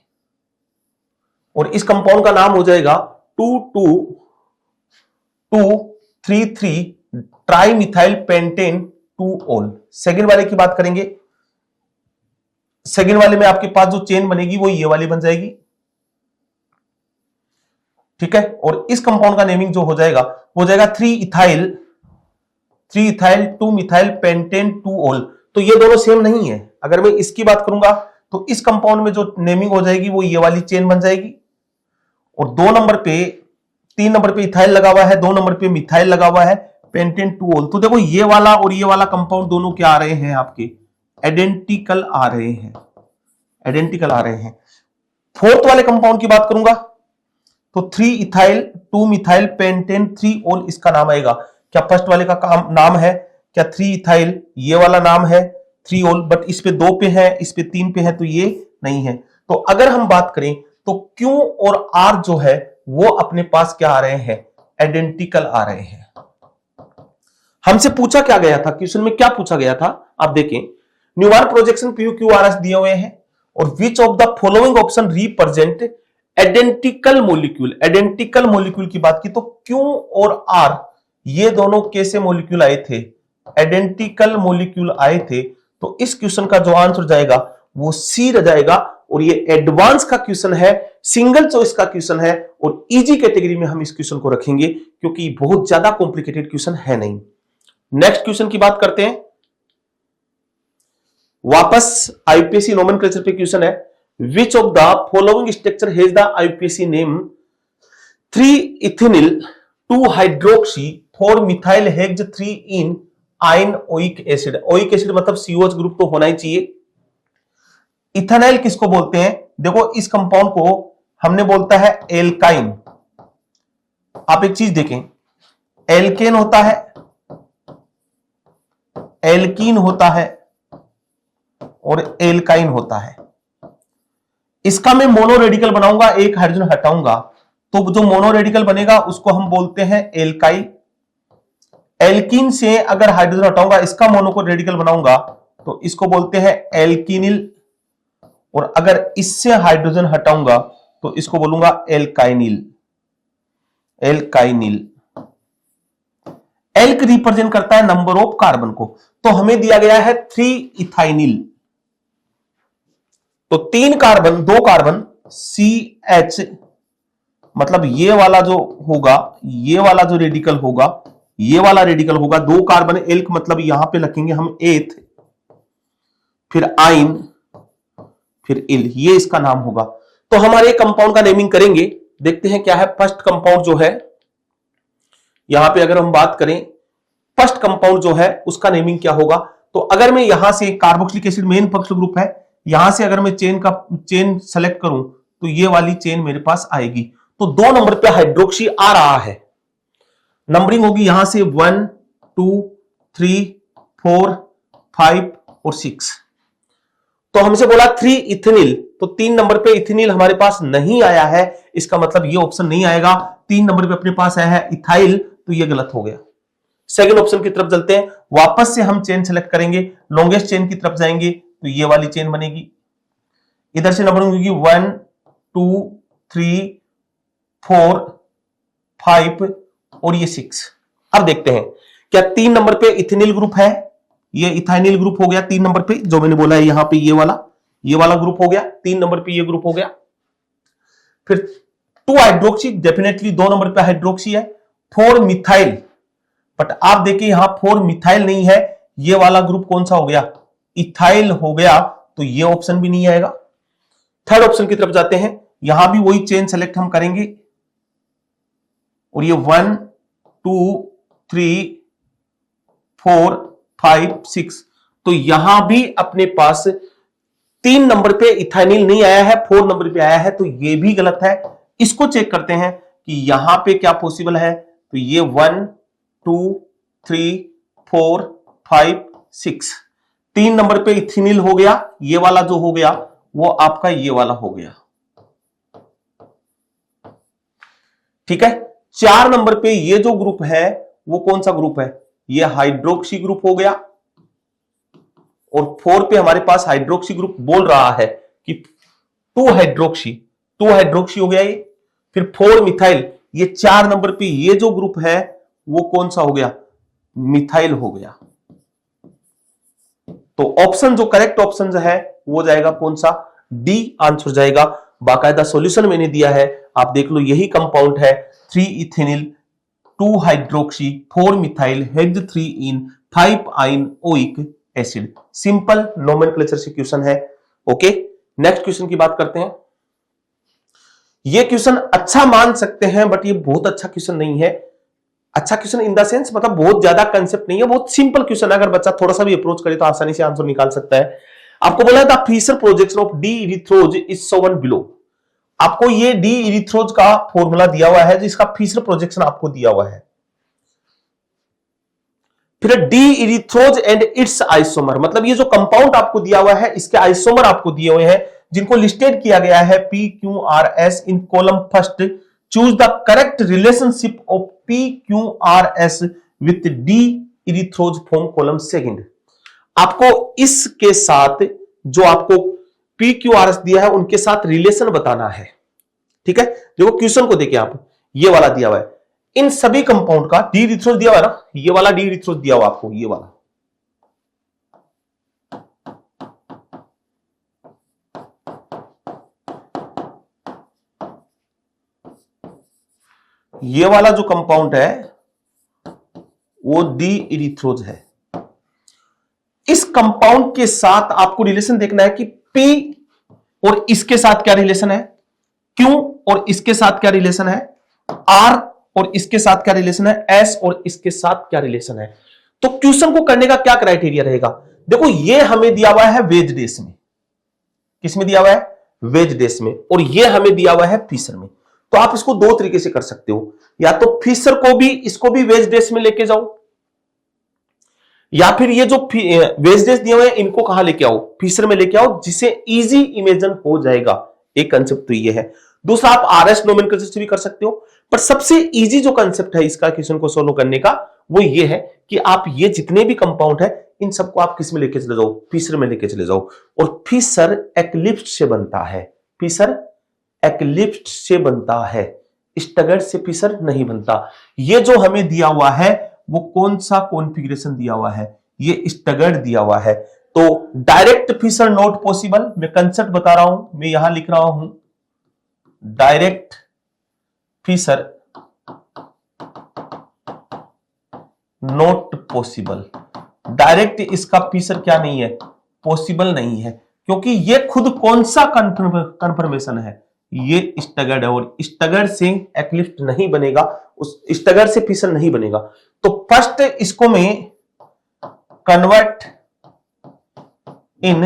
और इस कंपाउंड का नाम हो जाएगा 2,2,2,3,3 ट्राइमिथाइल पेंटेन 2-ऑल। सेकेंड वाले की बात करेंगे, सेकेंड वाले में आपके पास जो चेन बनेगी वो ये वाली बन जाएगी। ठीक है, और इस कंपाउंड का नेमिंग जो हो जाएगा 3-इथाइल 2-मिथाइल पेंटेन 2-ऑल। तो ये दोनों सेम नहीं है। अगर मैं इसकी बात करूंगा तो इस कंपाउंड में जो नेमिंग हो जाएगी वो ये वाली चेन बन जाएगी और 3 नंबर पे इथाइल लगा हुआ है, 2 नंबर पे मिथाइल लगा हुआ है, पेंटेन 2-ऑल। तो देखो ये वाला और ये वाला कंपाउंड दोनों क्या आ रहे हैं, आपके आइडेंटिकल आ रहे हैं, आइडेंटिकल आ रहे हैं। फोर्थ वाले कंपाउंड की बात करूंगा तो 3-इथाइल 2-मिथाइल पेंटेन 3-ऑल इसका नाम आएगा। क्या फर्स्ट वाले का नाम है क्या 3-इथाइल, ये वाला नाम है 3-ऑल, बट इस पे 2 पे है, इस पे 3 पे है, तो ये नहीं है। तो अगर हम बात करें तो Q और R जो है वो अपने पास क्या आ रहे हैं, आइडेंटिकल आ रहे हैं। हमसे पूछा क्या गया था, क्वेश्चन में क्या पूछा गया था, आप देखें, न्यूमैन प्रोजेक्शन PQRS दिए हुए हैं और विच of the following option represent identical molecule. Identical molecule की बात की तो Q और R ये दोनों कैसे मॉलिक्यूल आए थे, आइडेंटिकल मॉलिक्यूल आए थे। तो इस क्वेश्चन का जो आंसर जाएगा वो सी रह जाएगा और ये एडवांस का क्वेश्चन है, सिंगल चॉइस का क्वेश्चन है और इजी कैटेगरी में हम इस क्वेश्चन को रखेंगे क्योंकि बहुत ज्यादा कॉम्प्लिकेटेड क्वेश्चन है नहीं। नेक्स्ट क्वेश्चन की बात करते हैं, वापस आईपीएससी नोमेनक्लेचर पे क्वेश्चन है, which of the following structure has the IPSC name 3-इथेनिल 2-हाइड्रोक्सी 4 methyl hex 3 en yne oic acid. Oic acid मतलब COH ग्रुप तो होना ही चाहिए। इथेनॉल किसको बोलते हैं? देखो इस कंपाउंड को हमने बोलता है एल्काइन। आप एक चीज देखें, एल्केन होता है, एल्कीन होता है और एल्काइन होता है। इसका मैं मोनो रेडिकल बनाऊंगा, एक हाइड्रोजन हटाऊंगा, तो जो मोनो रेडिकल बनेगा उसको हम बोलते हैं एल्काइल। एल्कीन से अगर हाइड्रोजन हटाऊंगा, इसका मोनो को रेडिकल बनाऊंगा, तो इसको बोलते हैं एल्कीनिल। और अगर इससे हाइड्रोजन हटाऊंगा तो इसको बोलूंगा एल्काइनिल। एल्काइनिल। एल्क रिप्रेजेंट करता है नंबर ऑफ कार्बन को, तो हमें दिया गया है 3 इथाइनिल। तो 3 कार्बन, 2 कार्बन CH, मतलब ये वाला जो होगा, ये वाला जो रेडिकल होगा, ये वाला रेडिकल होगा, 2 कार्बन एल्क, मतलब यहां पे लिखेंगे हम एथ, फिर आइन, फिर इल, ये इसका नाम होगा। तो हमारे कंपाउंड का नेमिंग करेंगे, देखते हैं क्या है। फर्स्ट कंपाउंड जो है, यहां पे अगर हम बात करें फर्स्ट कंपाउंड जो है उसका नेमिंग क्या होगा, तो अगर मैं यहां से carboxylic acid main functional group है, यहां से अगर मैं चेन सेलेक्ट करूं तो ये वाली चेन मेरे पास आएगी। तो 2 नंबर पे हाइड्रोक्सी आ रहा है। नंबरिंग होगी यहां से 1 2 3 4 5 और 6। तो हमसे बोला 3 इथेनिल, तो 3 नंबर पे इथेनिल हमारे पास नहीं आया है, इसका मतलब ये ऑप्शन नहीं आएगा। 3 नंबर पे अपने पास आया है इथाइल, तो ये गलत हो गया। सेकंड ऑप्शन की तरफ चलते हैं, वापस से हम चेन सेलेक्ट करेंगे, लॉन्गेस्ट चेन की तरफ जाएंगे तो ये वाली चेन बनेगी। इधर से नंबरिंग होगी 1 2 3 4 5 और ये 6। अब देखते हैं क्या 3 नंबर पे इथेनिल ग्रुप है, ये इथाइनिल ग्रुप हो गया 3 नंबर पे, जो मैंने बोला है यहां पे ये वाला ग्रुप हो गया, 3 नंबर पे ये ग्रुप हो गया। फिर 2 हाइड्रोक्सी, डेफिनेटली 2 नंबर पे हाइड्रोक्सी है। 4 मिथाइल, बट आप देखिए यहां 4 मिथाइल नहीं है, ये वाला ग्रुप कौन सा हो गया, इथाइल हो गया, तो ये ऑप्शन भी नहीं आएगा। थर्ड ऑप्शन की तरफ जाते हैं, यहां भी वही चेन सेलेक्ट हम करेंगे और ये 1 2 3 4 5 6, तो यहां भी अपने पास 3 नंबर पे इथाइनिल नहीं आया है, 4 नंबर पे आया है, तो ये भी गलत है। इसको चेक करते हैं कि यहां पे क्या पॉसिबल है, तो ये 1 2 3 4 5 6, 3 नंबर पे इथेनिल हो गया, ये वाला जो हो गया वो आपका ये वाला हो गया, ठीक है। 4 नंबर पे ये जो ग्रुप है वो कौन सा ग्रुप है, ये हाइड्रोक्सी ग्रुप हो गया। और 4 पे हमारे पास हाइड्रोक्सी ग्रुप बोल रहा है कि 2 हाइड्रोक्सी हो गया ये। फिर 4 मिथाइल, ये 4 नंबर पे ये जो ग्रुप है वो कौन सा हो गया, मिथाइल हो गया। तो ऑप्शन जो करेक्ट ऑप्शन है वो जाएगा कौन सा, डी आंसर जाएगा। बाकायदा सॉल्यूशन मैंने दिया है, आप देख लो, यही कंपाउंड है 3 इथेनिल 2 हाइड्रोक्सी 4 मिथाइल हेक्स 3 इन 5 आइन ओइक एसिड। सिंपल नोमेनक्लेचर से क्वेश्चन है। ओके, नेक्स्ट क्वेश्चन की बात करते हैं। ये क्वेश्चन अच्छा मान सकते हैं, बट ये बहुत अच्छा क्वेश्चन नहीं है। अच्छा क्वेश्चन इन द सेंस मतलब बहुत ज्यादा कंसेप्ट नहीं है, बहुत सिंपल क्वेश्चन है। अगर बच्चा थोड़ा सा भी अप्रोच करे तो आसानी से आंसर निकाल सकता है। आपको बोला था Fischer projection of D erythrose is shown below. आपको ये डी इरिथ्रोज का फॉर्मूला दिया हुआ है, जिसका फिशर प्रोजेक्शन आपको दिया हुआ है। फिर डी इरिथ्रोज एंड इट्स आइसोमर, मतलब ये जो कंपाउंड आपको दिया हुआ है इसके आइसोमर आपको दिए हुए हैं, जिनको लिस्टेड किया गया है PQRS in column first. Choose the correct relationship of PQRS with D इरिथ्रोज from column second. आपको इसके साथ जो आपको PQRS दिया है उनके साथ रिलेशन बताना है, ठीक है। देखो क्वेश्चन को देखिए आप, ये वाला दिया हुआ है, इन सभी कंपाउंड का डी इरिथ्रोज दिया हुआ है ना, ये वाला डी इरिथ्रोज दिया हुआ आपको, ये वाला, ये वाला जो कंपाउंड है वो डी इरिथ्रोज है। इस कंपाउंड के साथ आपको रिलेशन देखना है कि P और इसके साथ क्या रिलेशन है, Q और इसके साथ क्या रिलेशन है, R और इसके साथ क्या रिलेशन है, एस और इसके साथ क्या रिलेशन है। तो क्वेश्चन को करने का क्या क्राइटेरिया रहेगा, देखो ये हमें दिया हुआ है वेज डेस में, किसमें दिया हुआ है, वेज डेस में, और ये हमें दिया हुआ है फिशर में। तो आप इसको दो तरीके से कर सकते हो, या तो फिशर को भी इसको भी वेज डेस में लेके जाओ, या फिर ये जो वेज डेस दिए हुए हैं इनको कहां लेके आओ, फिशर में लेके आओ, जिसे इजी इमेजिन हो जाएगा। एक कंसेप्ट तो ये है। दूसरा आप आरएस नोमेनक्लेचर से भी कर सकते हो, पर सबसे इजी जो कंसेप्ट है इसका क्वेश्चन को सोल्व करने का वो ये है कि आप ये जितने भी कंपाउंड है इन सबको आप किस में लेके चले जाओ, फिशर में लेके चले जाओ। और फिशर एक्लिप्स से बनता है, फिशर एक्लिप्स से बनता है, स्टगर्ड से फिशर नहीं बनता। ये जो हमें दिया हुआ है वो कौन सा कॉन्फ़िगरेशन दिया हुआ है, ये स्टगर्ड दिया हुआ है। तो डायरेक्ट फिशर नॉट पॉसिबल, मैं कंसेप्ट बता रहा हूं, मैं यहां लिख रहा हूं direct Fischer not possible. Direct इसका फिशर क्या नहीं है, पॉसिबल नहीं है, क्योंकि ये खुद कौन सा कंफर्मेशन है, ये स्टगर्ड है, और स्टगर्ड से एक्लिप्स नहीं बनेगा, उस स्टगर्ड से फिशर नहीं बनेगा। तो फर्स्ट इसको मैं कन्वर्ट इन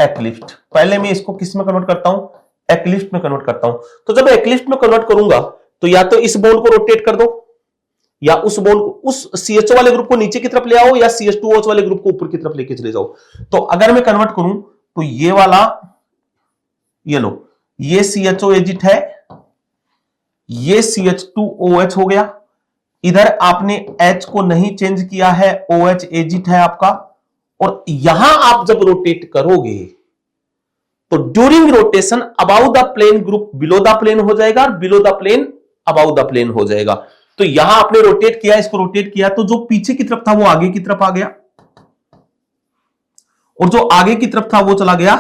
एक्लिप्स, पहले मैं इसको किस में कन्वर्ट करता हूं, एक्लिप्स में कन्वर्ट करता हूं। तो जब एक्लिप्स में कन्वर्ट करूंगा तो या तो इस बॉन्ड को रोटेट कर दो, या उस बॉन्ड को, उस CHO वाले ग्रुप को नीचे की तरफ ले आओ, या CH2OH वाले ग्रुप को ऊपर की तरफ लेके चले जाओ। तो अगर मैं कन्वर्ट करूं तो ये वाला, ये लो, ये CHO एजिट है, ये CH2OH हो गया, इधर आपने H को नहीं चेंज किया है, OH एजिट है आपका, और यहां आप जब रोटेट करोगे तो during rotation above the plane group below the plane हो जाएगा, और below the plane above the plane हो जाएगा। तो यहां आपने रोटेट किया, इसको रोटेट किया, तो जो पीछे की तरफ था वो आगे की तरफ आ गया, और जो आगे की तरफ था वो चला गया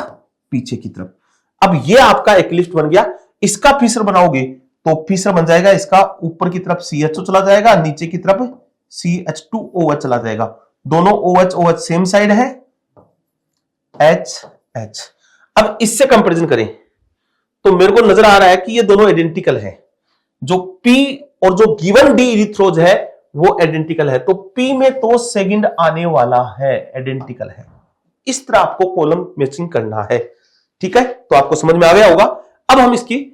पीछे की तरफ। अब ये आपका एक्लिप्स बन गया। इसका फिशर बनाओगे तो फिशर बन जाएगा, इसका ऊपर की तरफ CHO चला जाएगा, नीचे की तरफ CH2OH चला जाएगा, दोनों OH OH सेम साइड है, H। अब इससे कंपैरिजन करें तो मेरे को नजर आ रहा है कि ये दोनों आइडेंटिकल हैं, जो P और जो गिवन डी इरिथ्रोज है वो आइडेंटिकल है, तो P में तो सेकंड आने वाला है, आइडेंटिकल है। इस तरह आपको कॉलम मैचिंग करना है, ठीक है। तो आपको समझ में आ गया होगा। अब हम इसकी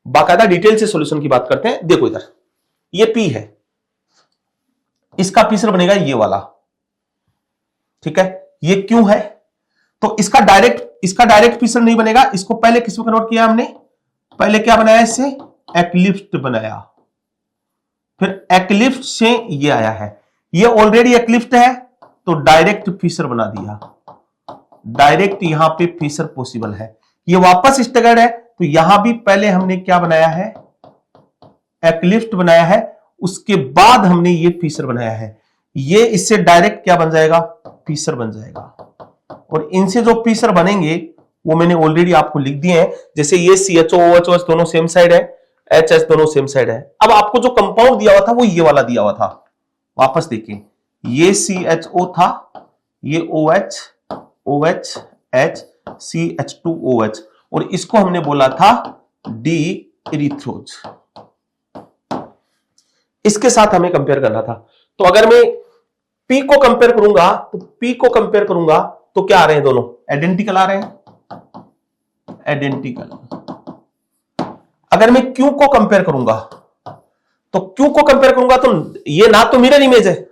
बाकायदा डिटेल से सॉल्यूशन की बात करते हैं। देखो इधर ये P है, इसका फिशर बनेगा ये वाला, ठीक है। ये Q है, तो इसका डायरेक्ट फिशर नहीं बनेगा, इसको पहले किसमें कन्वर्ट किया हमने, पहले क्या बनाया, इससे एक्लिप्स बनाया, फिर एक्लिप्स से ये आया है, ये ऑलरेडी एक्लिप्स है तो डायरेक्ट फिशर बना दिया, डायरेक्ट यहां पे फिशर पॉसिबल है। ये वापस स्टगर्ड है, तो यहां भी पहले हमने क्या बनाया है, एक्लिप्स बनाया है, उसके बाद हमने ये फिशर बनाया है, ये इससे डायरेक्ट क्या बन जाएगा, फिशर बन जाएगा। और इनसे जो फिशर बनेंगे वो मैंने ऑलरेडी आपको लिख दिए हैं, जैसे ये CHO OH दोनों सेम साइड है, HS दोनों सेम साइड है। अब आपको जो कंपाउंड दिया हुआ था वो ये वाला दिया हुआ था, वापस देखिए, ये CHO था, ये OH OH H CH2OH, और इसको हमने बोला था डी इरिथ्रोज, इसके साथ हमें कंपेयर करना था। तो अगर मैं P को कंपेयर करूंगा तो P को कंपेयर करूंगा तो क्या आ रहे हैं, दोनों आइडेंटिकल आ रहे हैं, आइडेंटिकल। अगर मैं Q को कंपेयर करूंगा तो Q को कंपेयर करूंगा तो ये ना तो मिरर इमेज है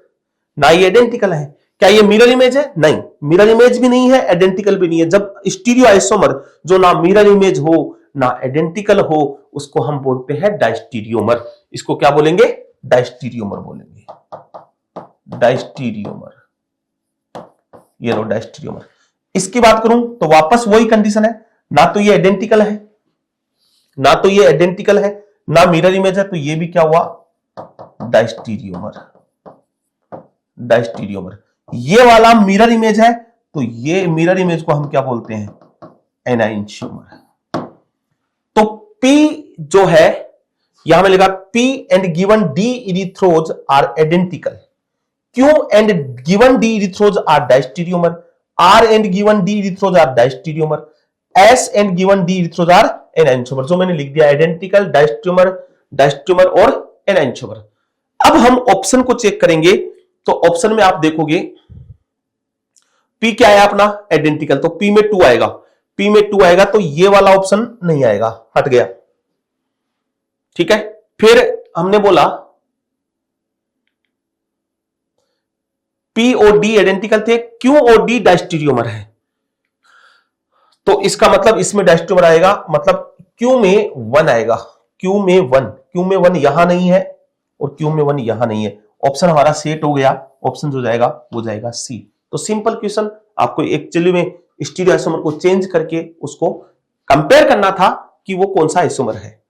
ना ये आइडेंटिकल है। क्या ये मिरर इमेज है, नहीं, मिरर इमेज भी नहीं है, आइडेंटिकल भी नहीं है। जब स्टीरियो आइसोमर जो ना मिरर इमेज हो ना आइडेंटिकल हो उसको हम बोलते हैं डायस्टीरियोमर। इसको क्या बोलेंगे, डायस्टीरियोमर बोलेंगे, डायस्टीरियोमर, ये लो डायस्टीरियोमर। इसकी बात करूं तो वापस वही कंडीशन है, ना तो ये आइडेंटिकल है ना तो ये आइडेंटिकल है ना मिरर इमेज है, तो ये भी क्या हुआ, डायस्टीरियोमर, डायस्टीरियोमर। ये वाला मिरर इमेज है तो ये मिरर इमेज को हम क्या बोलते हैं, एनाइंशियोमर। तो P जो है यहां में लिखा P and given D erythrose are identical, Q and given D erythrose are diastereomer, R and given D erythrose are diastereomer, S and given D erythrose are enantiomer. जो मैंने लिख दिया आइडेंटिकल, डायस्टीरियोमर, डायस्टीरियोमर और एनैंटियोमर। अब हम option को check करेंगे तो ऑप्शन में आप देखोगे P क्या है अपना आइडेंटिकल, तो P में 2 आएगा, P में 2 आएगा तो ये वाला ऑप्शन नहीं आएगा, हट गया। ठीक है, फिर हमने बोला P और D आइडेंटिकल थे, Q और D डायस्टीरियोमर है, तो इसका मतलब इसमें डायस्टीरियोमर आएगा, मतलब Q में 1 आएगा, Q में 1 यहां नहीं है और Q में 1 यहां नहीं है। ऑप्शन हमारा सेट हो गया, ऑप्शन जो जाएगा वो जाएगा सी। तो सिंपल क्वेश्चन, आपको एक्चुअली में स्टीरियो आइसोमर को चेंज करके उसको कंपेयर करना था कि वो कौन सा आइसोमर है।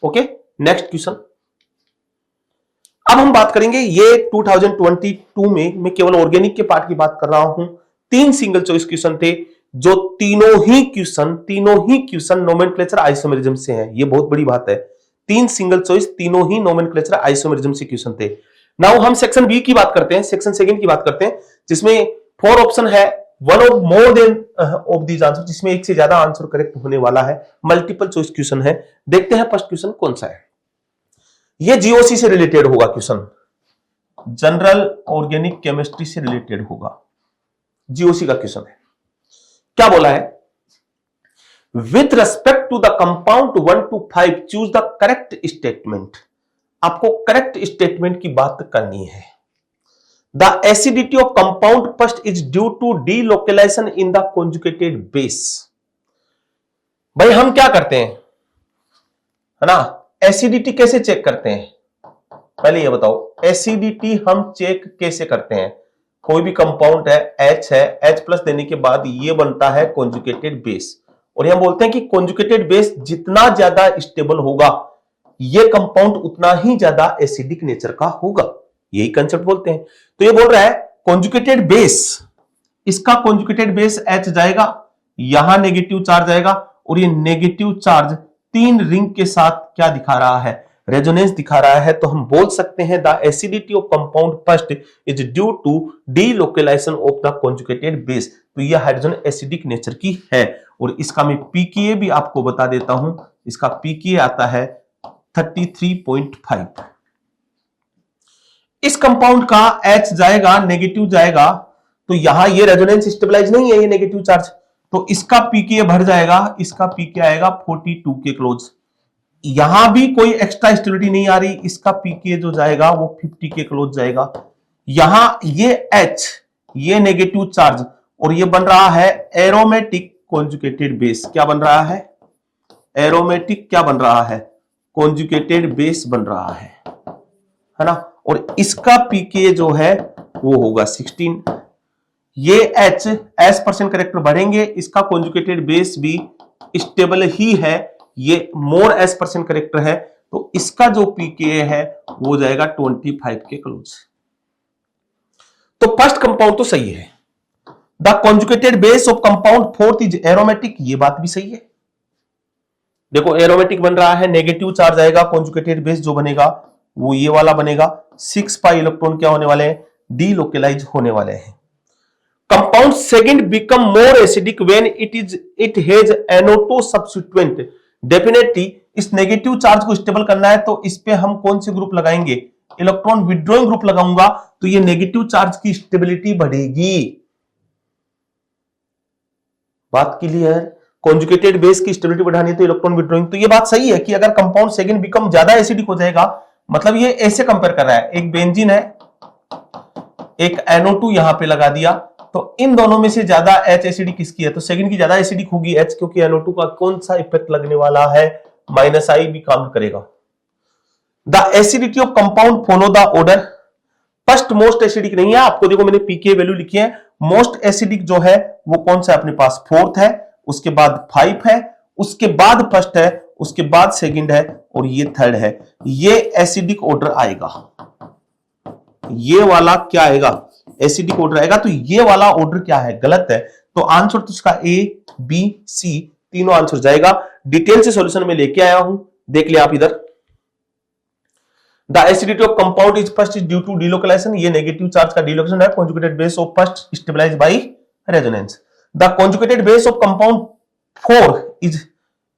Okay, next question. अब हम बात करेंगे ये 2022 में, मैं केवल ऑर्गेनिक के पार्ट की बात कर रहा हूं, 3 सिंगल चॉइस क्वेश्चन थे, जो तीनों ही क्वेश्चन नोमेनक्लेचर आइसोमेरिज्म से हैं। ये बहुत बड़ी बात है, 3 सिंगल चॉइस, तीनों ही नोमेनक्लेचर आइसोमेरिज्म से क्वेश्चन थे। नाउ हम सेक्शन बी की बात करते हैं, सेक्शन सेकंड की बात करते हैं, जिसमें 4 ऑप्शन है, one of more than of these answer, जिसमें एक से ज्यादा आंसर करेक्ट होने वाला है, मल्टीपल चॉइस क्वेश्चन है। देखते हैं फर्स्ट क्वेश्चन कौन सा है। ये जीओसी से रिलेटेड होगा क्वेश्चन, जनरल ऑर्गेनिक केमिस्ट्री से रिलेटेड होगा, जीओसी का क्वेश्चन है। क्या बोला है, with respect to the compound 1 to 5 choose the correct statement. आपको करेक्ट स्टेटमेंट की बात करनी है। The acidity of compound first is due to delocalisation in the conjugated base. भाई हम क्या करते हैं, है ना, एसिडिटी कैसे चेक करते हैं, पहले ये बताओ, एसिडिटी हम चेक कैसे करते हैं। कोई भी कंपाउंड है, H है, H प्लस देने के बाद ये बनता है कॉन्जुगेटेड बेस, और हम बोलते हैं कि कॉन्जुगेटेड बेस जितना ज्यादा स्टेबल होगा, ये कंपाउंड उतना ही ज्यादा एसिडिक नेचर का होगा, यही कंसेप्ट बोलते हैं। तो ये बोल रहा है कॉन्जुगेटेड बेस, इसका कॉन्जुगेटेड बेस H जाएगा, यहां नेगेटिव चार्ज आएगा, और ये नेगेटिव चार्ज 3 रिंग के साथ क्या दिखा रहा है, रेजोनेंस दिखा रहा है। तो हम बोल सकते हैं the acidity of compound first is due to delocalisation of the conjugated base. तो ये हाइड्रोजन एसिडिक नेचर की है, और इसका मैं पीकेए भी आपको बता देता हूं, इसका पीकेए आता है 33.5। इस कंपाउंड का H जाएगा, नेगेटिव जाएगा, तो यहां ये रेजोनेंस स्टेबलाइज नहीं है, ये नेगेटिव चार्ज, तो इसका पीकेए बढ़ जाएगा, इसका पीकेए आएगा 42 के क्लोज। यहां भी कोई एक्स्ट्रा स्टेबिलिटी नहीं आ रही, इसका पीकेए जो जाएगा वो 50 के क्लोज जाएगा। यहां ये H, ये नेगेटिव चार्ज, और ये बन रहा है एरोमेटिक कॉन्जुगेटेड बेस। क्या बन रहा है, एरोमेटिक क्या बन रहा है, कॉन्जुगेटेड बेस बन रहा है ना, और इसका पीकेए जो है वो होगा 16। ये H S% करेक्टर बढ़ेंगे, इसका कॉन्जुगेटेड बेस भी स्टेबल ही है, ये मोर S% करेक्टर है, तो इसका जो पीकेए है वो जाएगा 25 के क्लोज। तो फर्स्ट कंपाउंड तो सही है, the conjugated base of compound fourth is aromatic, ये बात भी सही है। देखो एरोमेटिक बन रहा है, नेगेटिव चार्ज आएगा, कॉन्जुगेटेड बेस जो बनेगा वो ये वाला बनेगा, 6 पाई इलेक्ट्रॉन क्या होने वाले हैं, डीलोकेलाइज होने वाले हैं। Compound second become more acidic when it has NO2 substituent. Definitely इस नेगेटिव चार्ज को स्टेबल करना है, तो इस पे हम कौन से ग्रुप लगाएंगे, इलेक्ट्रॉन विड्रॉइंग ग्रुप लगाऊंगा, तो ये नेगेटिव चार्ज की स्टेबिलिटी बढ़ेगी। बात क्लियर, कॉन्जुगेटेड बेस की स्टेबिलिटी बढ़ानी है तो इलेक्ट्रॉन विड्रॉइंग। तो ये बात सही है कि अगर कंपाउंड सेकंड बिकम ज्यादा एसिडिक हो जाएगा, मतलब ये ऐसे कंपेयर कर रहा है, एक बेंजीन है, एक NO2 यहां पे लगा दिया, तो इन दोनों में से ज्यादा H एसिडिक किसकी है, तो सेकंड की ज्यादा एसिडिक होगी H, क्योंकि NO2 का कौन सा इफेक्ट लगने वाला है, -I भी काउंट करेगा। The acidity of compound follow the order, first most acidic नहीं है, आपको देखो मैंने पीके वैल्यू लिखी है, मोस्ट एसिडिक जो है वो कौन सा अपने पास, 4th है, उसके बाद 5 है, उसके बाद फर्स्ट है, उसके बाद सेकंड है, और ये 3rd है। ये एसिडिक ऑर्डर आएगा, ये वाला क्या आएगा, एसिडिक ऑर्डर आएगा, तो ये वाला ऑर्डर क्या है, गलत है। तो आंसर तो इसका A, B, C तीनों आंसर जाएगा। डिटेल से सॉल्यूशन में लेके आया हूं, देख लिया आप इधर। The acidity of compound is first is due to delocalisation, ये नेगेटिव चार्ज का डीलोकेशन है, conjugated base of first stabilised by resonance. The conjugated base of compound 4 is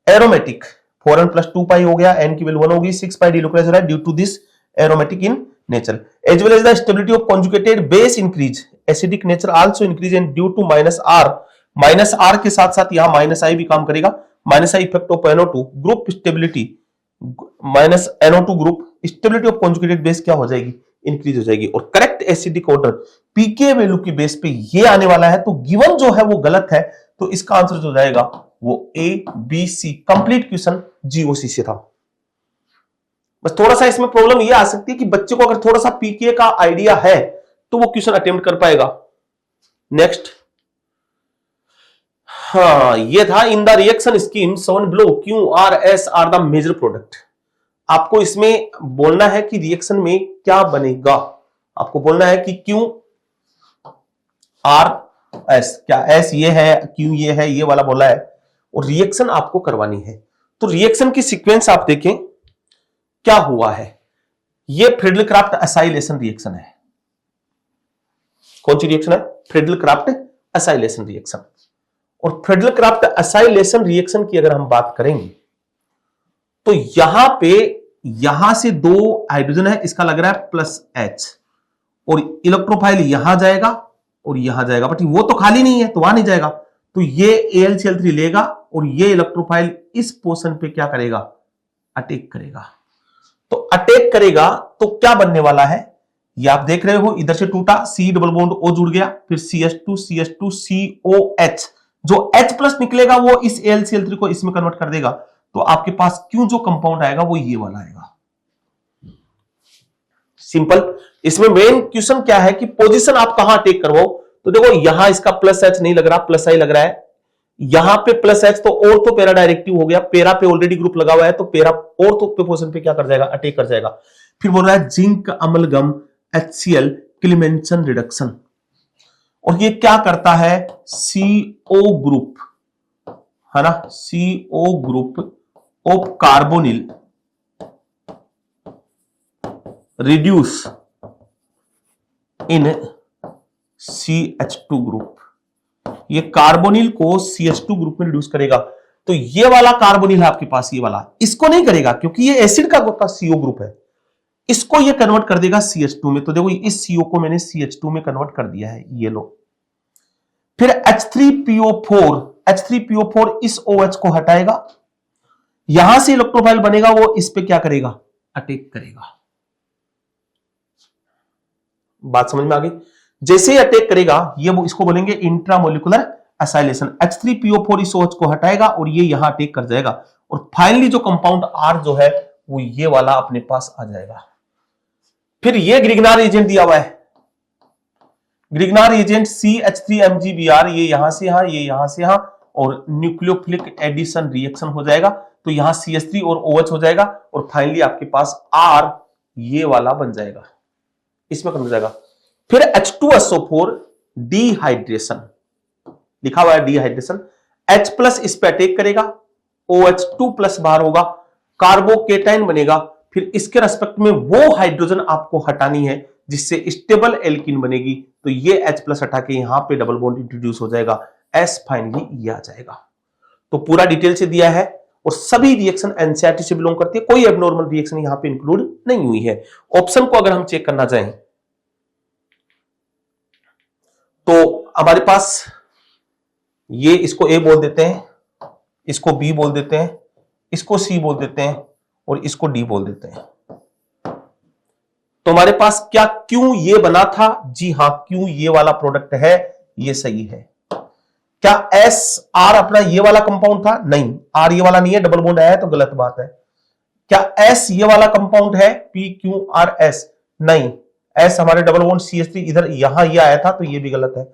aromatic, 4n plus 2 pi हो गया, n की value 1 होगी, 6 पाई डिलोक्राइज हो रहा है due to this aromatic in nature, as well as the stability of conjugated base increase, acidic nature also increase and due to minus R के साथ साथ यहां माइनस आई भी काम करेगा, minus I effect of NO2 group stability, minus NO2 group stability of conjugated base क्या हो जाएगी, इंक्रीज हो जाएगी, और correct acidic order pK value की बेस पे ये आने वाला है, तो गिवन जो है वो गलत है, तो इसका आंसर जो जाएगा वो A B C, complete question GOC से था। बस थोड़ा सा इसमें प्रॉब्लम ये आ सकती है कि बच्चे को अगर थोड़ा सा पीके का आइडिया है तो वो क्वेश्चन अटेम्प्ट कर पाएगा। नेक्स्ट, हाँ ये था in the reaction scheme 7 below QRS are the major product. आपको इसमें बोलना है कि रिएक्शन में क्या बनेगा, आपको बोलना है कि QRS, क्या S ये है, Q ये है, ये वाला बोला है, और रिएक्शन आपको करवानी है। तो रिएक्शन की सीक्वेंस आप देखें क्या हुआ है, ये फ्रीडल-क्राफ्ट एसाइलेशन रिएक्शन है। कौन सी रिएक्शन है? Friedel-Crafts acylation reaction. और फ्रीडल-क्राफ्ट एसाइलेशन रिएक्शन की अगर हम बात करेंगे तो यहां से 2 हाइड्रोजन है, इसका लग रहा है +H, और इलेक्ट्रोफाइल यहां जाएगा और यहां जाएगा, बट वो तो खाली नहीं है तो वहां नहीं जाएगा, तो ये AlCl3 लेगा और ये इलेक्ट्रोफाइल इस पोर्शन पे क्या करेगा, अटैक करेगा। तो अटैक करेगा तो क्या बनने वाला है, ये आप देख रहे हो, इधर से टूटा, C डबल बॉन्ड O जुड़ गया, फिर CH2 COH, जो H+ निकलेगा वो इस AlCl3 को इसमें कन्वर्ट कर देगा, तो आपके पास Q जो कंपाउंड आएगा वो ये वाला आएगा। सिंपल। इसमें मेन क्वेश्चन क्या है कि पोजीशन आप कहां अटैक करवाओ, तो देखो यहां इसका +H नहीं लग रहा, +I लग रहा है, यहां पे +H तो ऑर्थो पैरा डायरेक्टिव हो गया, पैरा पे ऑलरेडी ग्रुप लगा हुआ है, तो पैरा ऑर्थो पे पोजीशन पे क्या कर जाएगा, अटैक कर जाएगा। फिर बोल रहा है जिंक अमलगम HCl क्लीमेंसन रिडक्शन, और ये क्या करता है, CO ग्रुप है ना, CO group of carbonyl reduce in CH2 group, ये कार्बोनिल को CH2 ग्रुप में रिड्यूस करेगा। तो ये वाला कार्बोनिल है आपके पास, ये वाला इसको नहीं करेगा क्योंकि ये एसिड का CO ग्रुप है, इसको ये कन्वर्ट कर देगा CH2 में। तो देखो इस CO को मैंने CH2 में कन्वर्ट कर दिया है, ये लो। फिर H3PO4 इस OH को हटाएगा, यहां से इलेक्ट्रोफाइल बनेगा, वो इस पे क्या करेगा, अटैक करेगा। बात समझ में आ गई? जैसे ही अटैक करेगा ये वो इसको बोलेंगे इंट्रामोलिकुलर एसाइलेशन। H3PO4 इस OH को हटाएगा और ये यहां अटैक कर जाएगा, और फाइनली जो कंपाउंड R जो है वो ये वाला अपने पास आ जाएगा। फिर ये ग्रिग्नार एजेंट दिया हुआ है, ग्रिग्नार एजेंट CH3MgBr, ये यहां से यहां, ये यहां से यहां, और न्यूक्लियोफिलिक एडिशन रिएक्शन हो जाएगा, तो यहां CH3 और OH हो जाएगा, और फाइनली आपके पास R ये वाला बन जाएगा, इसमें कन्वर्ट हो जाएगा। फिर H2SO4 डिहाइड्रेशन लिखा हुआ है, डिहाइड्रेशन, H+ इस पे अटैक करेगा, OH2+ बाहर होगा, कार्बोकेटाइन बनेगा, फिर इसके रेस्पेक्ट में वो हाइड्रोजन आपको हटानी है जिससे स्टेबल एल्कीन बनेगी, तो ये H+ हटा के यहां पे डबल बॉन्ड इंट्रोड्यूस हो जाएगा, S फाइनली ये आ जाएगा। तो पूरा डिटेल से दिया है, और सभी रिएक्शन एनसीईआरटी से बिलोंग करती है, कोई एबनॉर्मल रिएक्शन यहां पे इंक्लूड नहीं हुई है। ऑप्शन को अगर हम चेक करना चाहें तो हमारे पास ये, इसको A बोल देते हैं, इसको B बोल देते हैं, इसको C बोल देते हैं, और इसको D बोल देते हैं। तो हमारे पास क्या Q ये बना था? जी हां, Q ये वाला प्रोडक्ट है, ये सही है। क्या S R अपना ये वाला कंपाउंड था? नहीं, R ये वाला नहीं है, डबल बॉन्ड आया है तो गलत बात है। क्या S ये वाला कंपाउंड है? PQRS नहीं, S हमारे डबल बॉन्ड CH3 इधर यहां ये आया था, तो ये भी गलत है।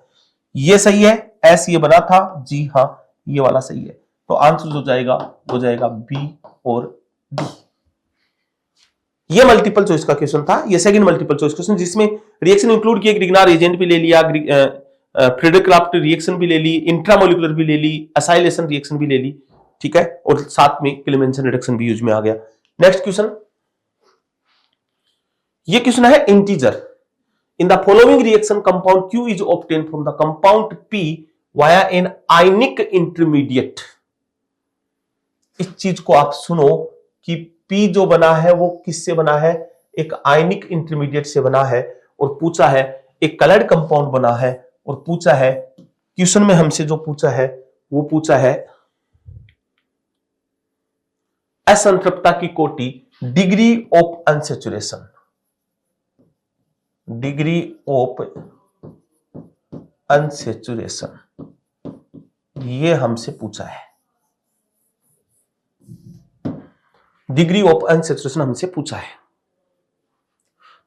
ये सही है, S ये बना था, जी हां ये वाला सही है। तो आंसर जो जाएगा वो जाएगा B और D। ये मल्टीपल चॉइस का क्वेश्चन था, ये सेकंड मल्टीपल चॉइस क्वेश्चन, जिसमें रिएक्शन इंक्लूड किए, ग्रिग्नार एजेंट भी ले लिया, फ्रीडल-क्राफ्ट रिएक्शन भी ले ली, इंट्रामोलिकुलर भी ले ली, एसाइलेशन रिएक्शन भी ले ली, ठीक है, और साथ में क्लेमेंसन रिडक्शन भी यूज में आ गया। नेक्स्ट क्वेश्चन, ये क्वेश्चन है integer. In the following reaction compound Q is obtain from the compound P via an ionic intermediate. इस चीज को आप सुनो कि P जो बना है वो किससे बना है, एक आयनिक इंटरमीडिएट से बना है, और पूछा है एक कलर्ड कंपाउंड बना है, और पूछा है क्वेश्चन में हमसे जो पूछा है वो पूछा है असंतृप्तता की कोटि, degree of unsaturation, degree of unsaturation, ये हमसे पूछा है, डिग्री ऑफ अनसैचुरेशन हमसे पूछा है।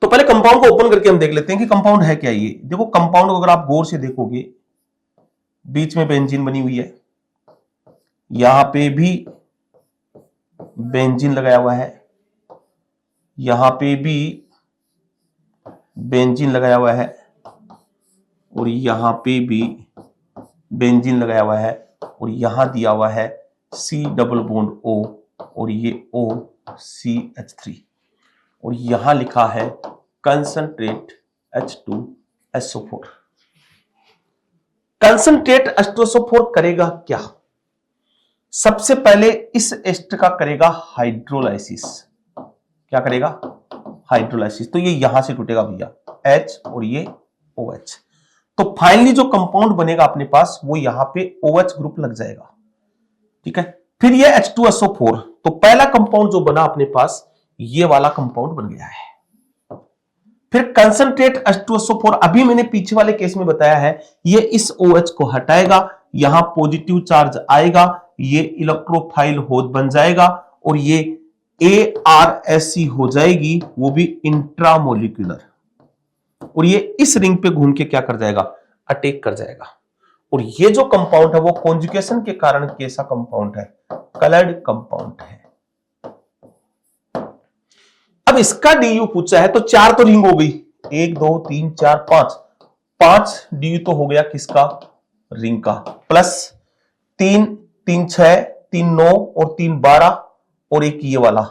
तो पहले कंपाउंड को ओपन करके हम देख लेते हैं कि कंपाउंड है क्या। ये देखो कंपाउंड को अगर आप गौर से देखोगे, बीच में बेंजीन बनी हुई है, यहां पे भी बेंजीन लगाया हुआ है, यहां पे भी बेंजीन लगाया हुआ है, और यहां पे भी बेंजीन लगाया हुआ है, और यहां दिया हुआ है C डबल बॉन्ड O, और ये OCH3, और यहां लिखा है कंसंट्रेट H2SO4। कंसंट्रेट H2SO4 करेगा क्या, सबसे पहले इस एस्टर का करेगा हाइड्रोलाइसिस। क्या करेगा, हाइड्रोलाइसिस। तो ये यहां से टूटेगा भैया H और ये OH, तो फाइनली जो कंपाउंड बनेगा अपने पास वो यहां पे OH ग्रुप लग जाएगा, ठीक है। फिर ये H2SO4, तो पहला कंपाउंड जो बना अपने पास ये वाला कंपाउंड बन गया है। फिर कंसंट्रेट H2SO4, अभी मैंने पीछे वाले केस में बताया है, ये इस OH को हटाएगा, यहां पॉजिटिव चार्ज आएगा, ये इलेक्ट्रोफाइल होज बन जाएगा, और ये ARSC हो जाएगी, वो भी इंट्रामोलिकुलर, और ये इस रिंग पे घूम के क्या कर जाएगा, अटैक कर जाएगा। और ये जो कंपाउंड है वो कॉन्जुगेशन के कारण कैसा कंपाउंड है, कलर्ड कंपाउंड है। अब इसका DU पूछा है, तो 4 तो रिंग हो गई, 1 2 3 4 5 DU तो हो गया किसका, रिंग का, प्लस 3 3 6 3 9 और 3 12 और एक ये वाला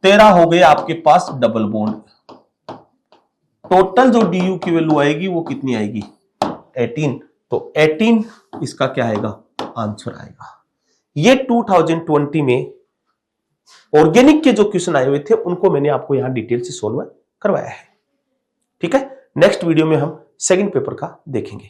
13 हो गए आपके पास डबल बॉन्ड। टोटल जो DU की वैल्यू आएगी वो कितनी आएगी, 18। तो 18 इसका क्या आएगा, आंसर आएगा। ये 2020 में ऑर्गेनिक के जो क्वेश्चन आए हुए थे उनको मैंने आपको यहां डिटेल से सोल्व करवाया है, ठीक है। नेक्स्ट वीडियो में हम सेकंड पेपर का देखेंगे।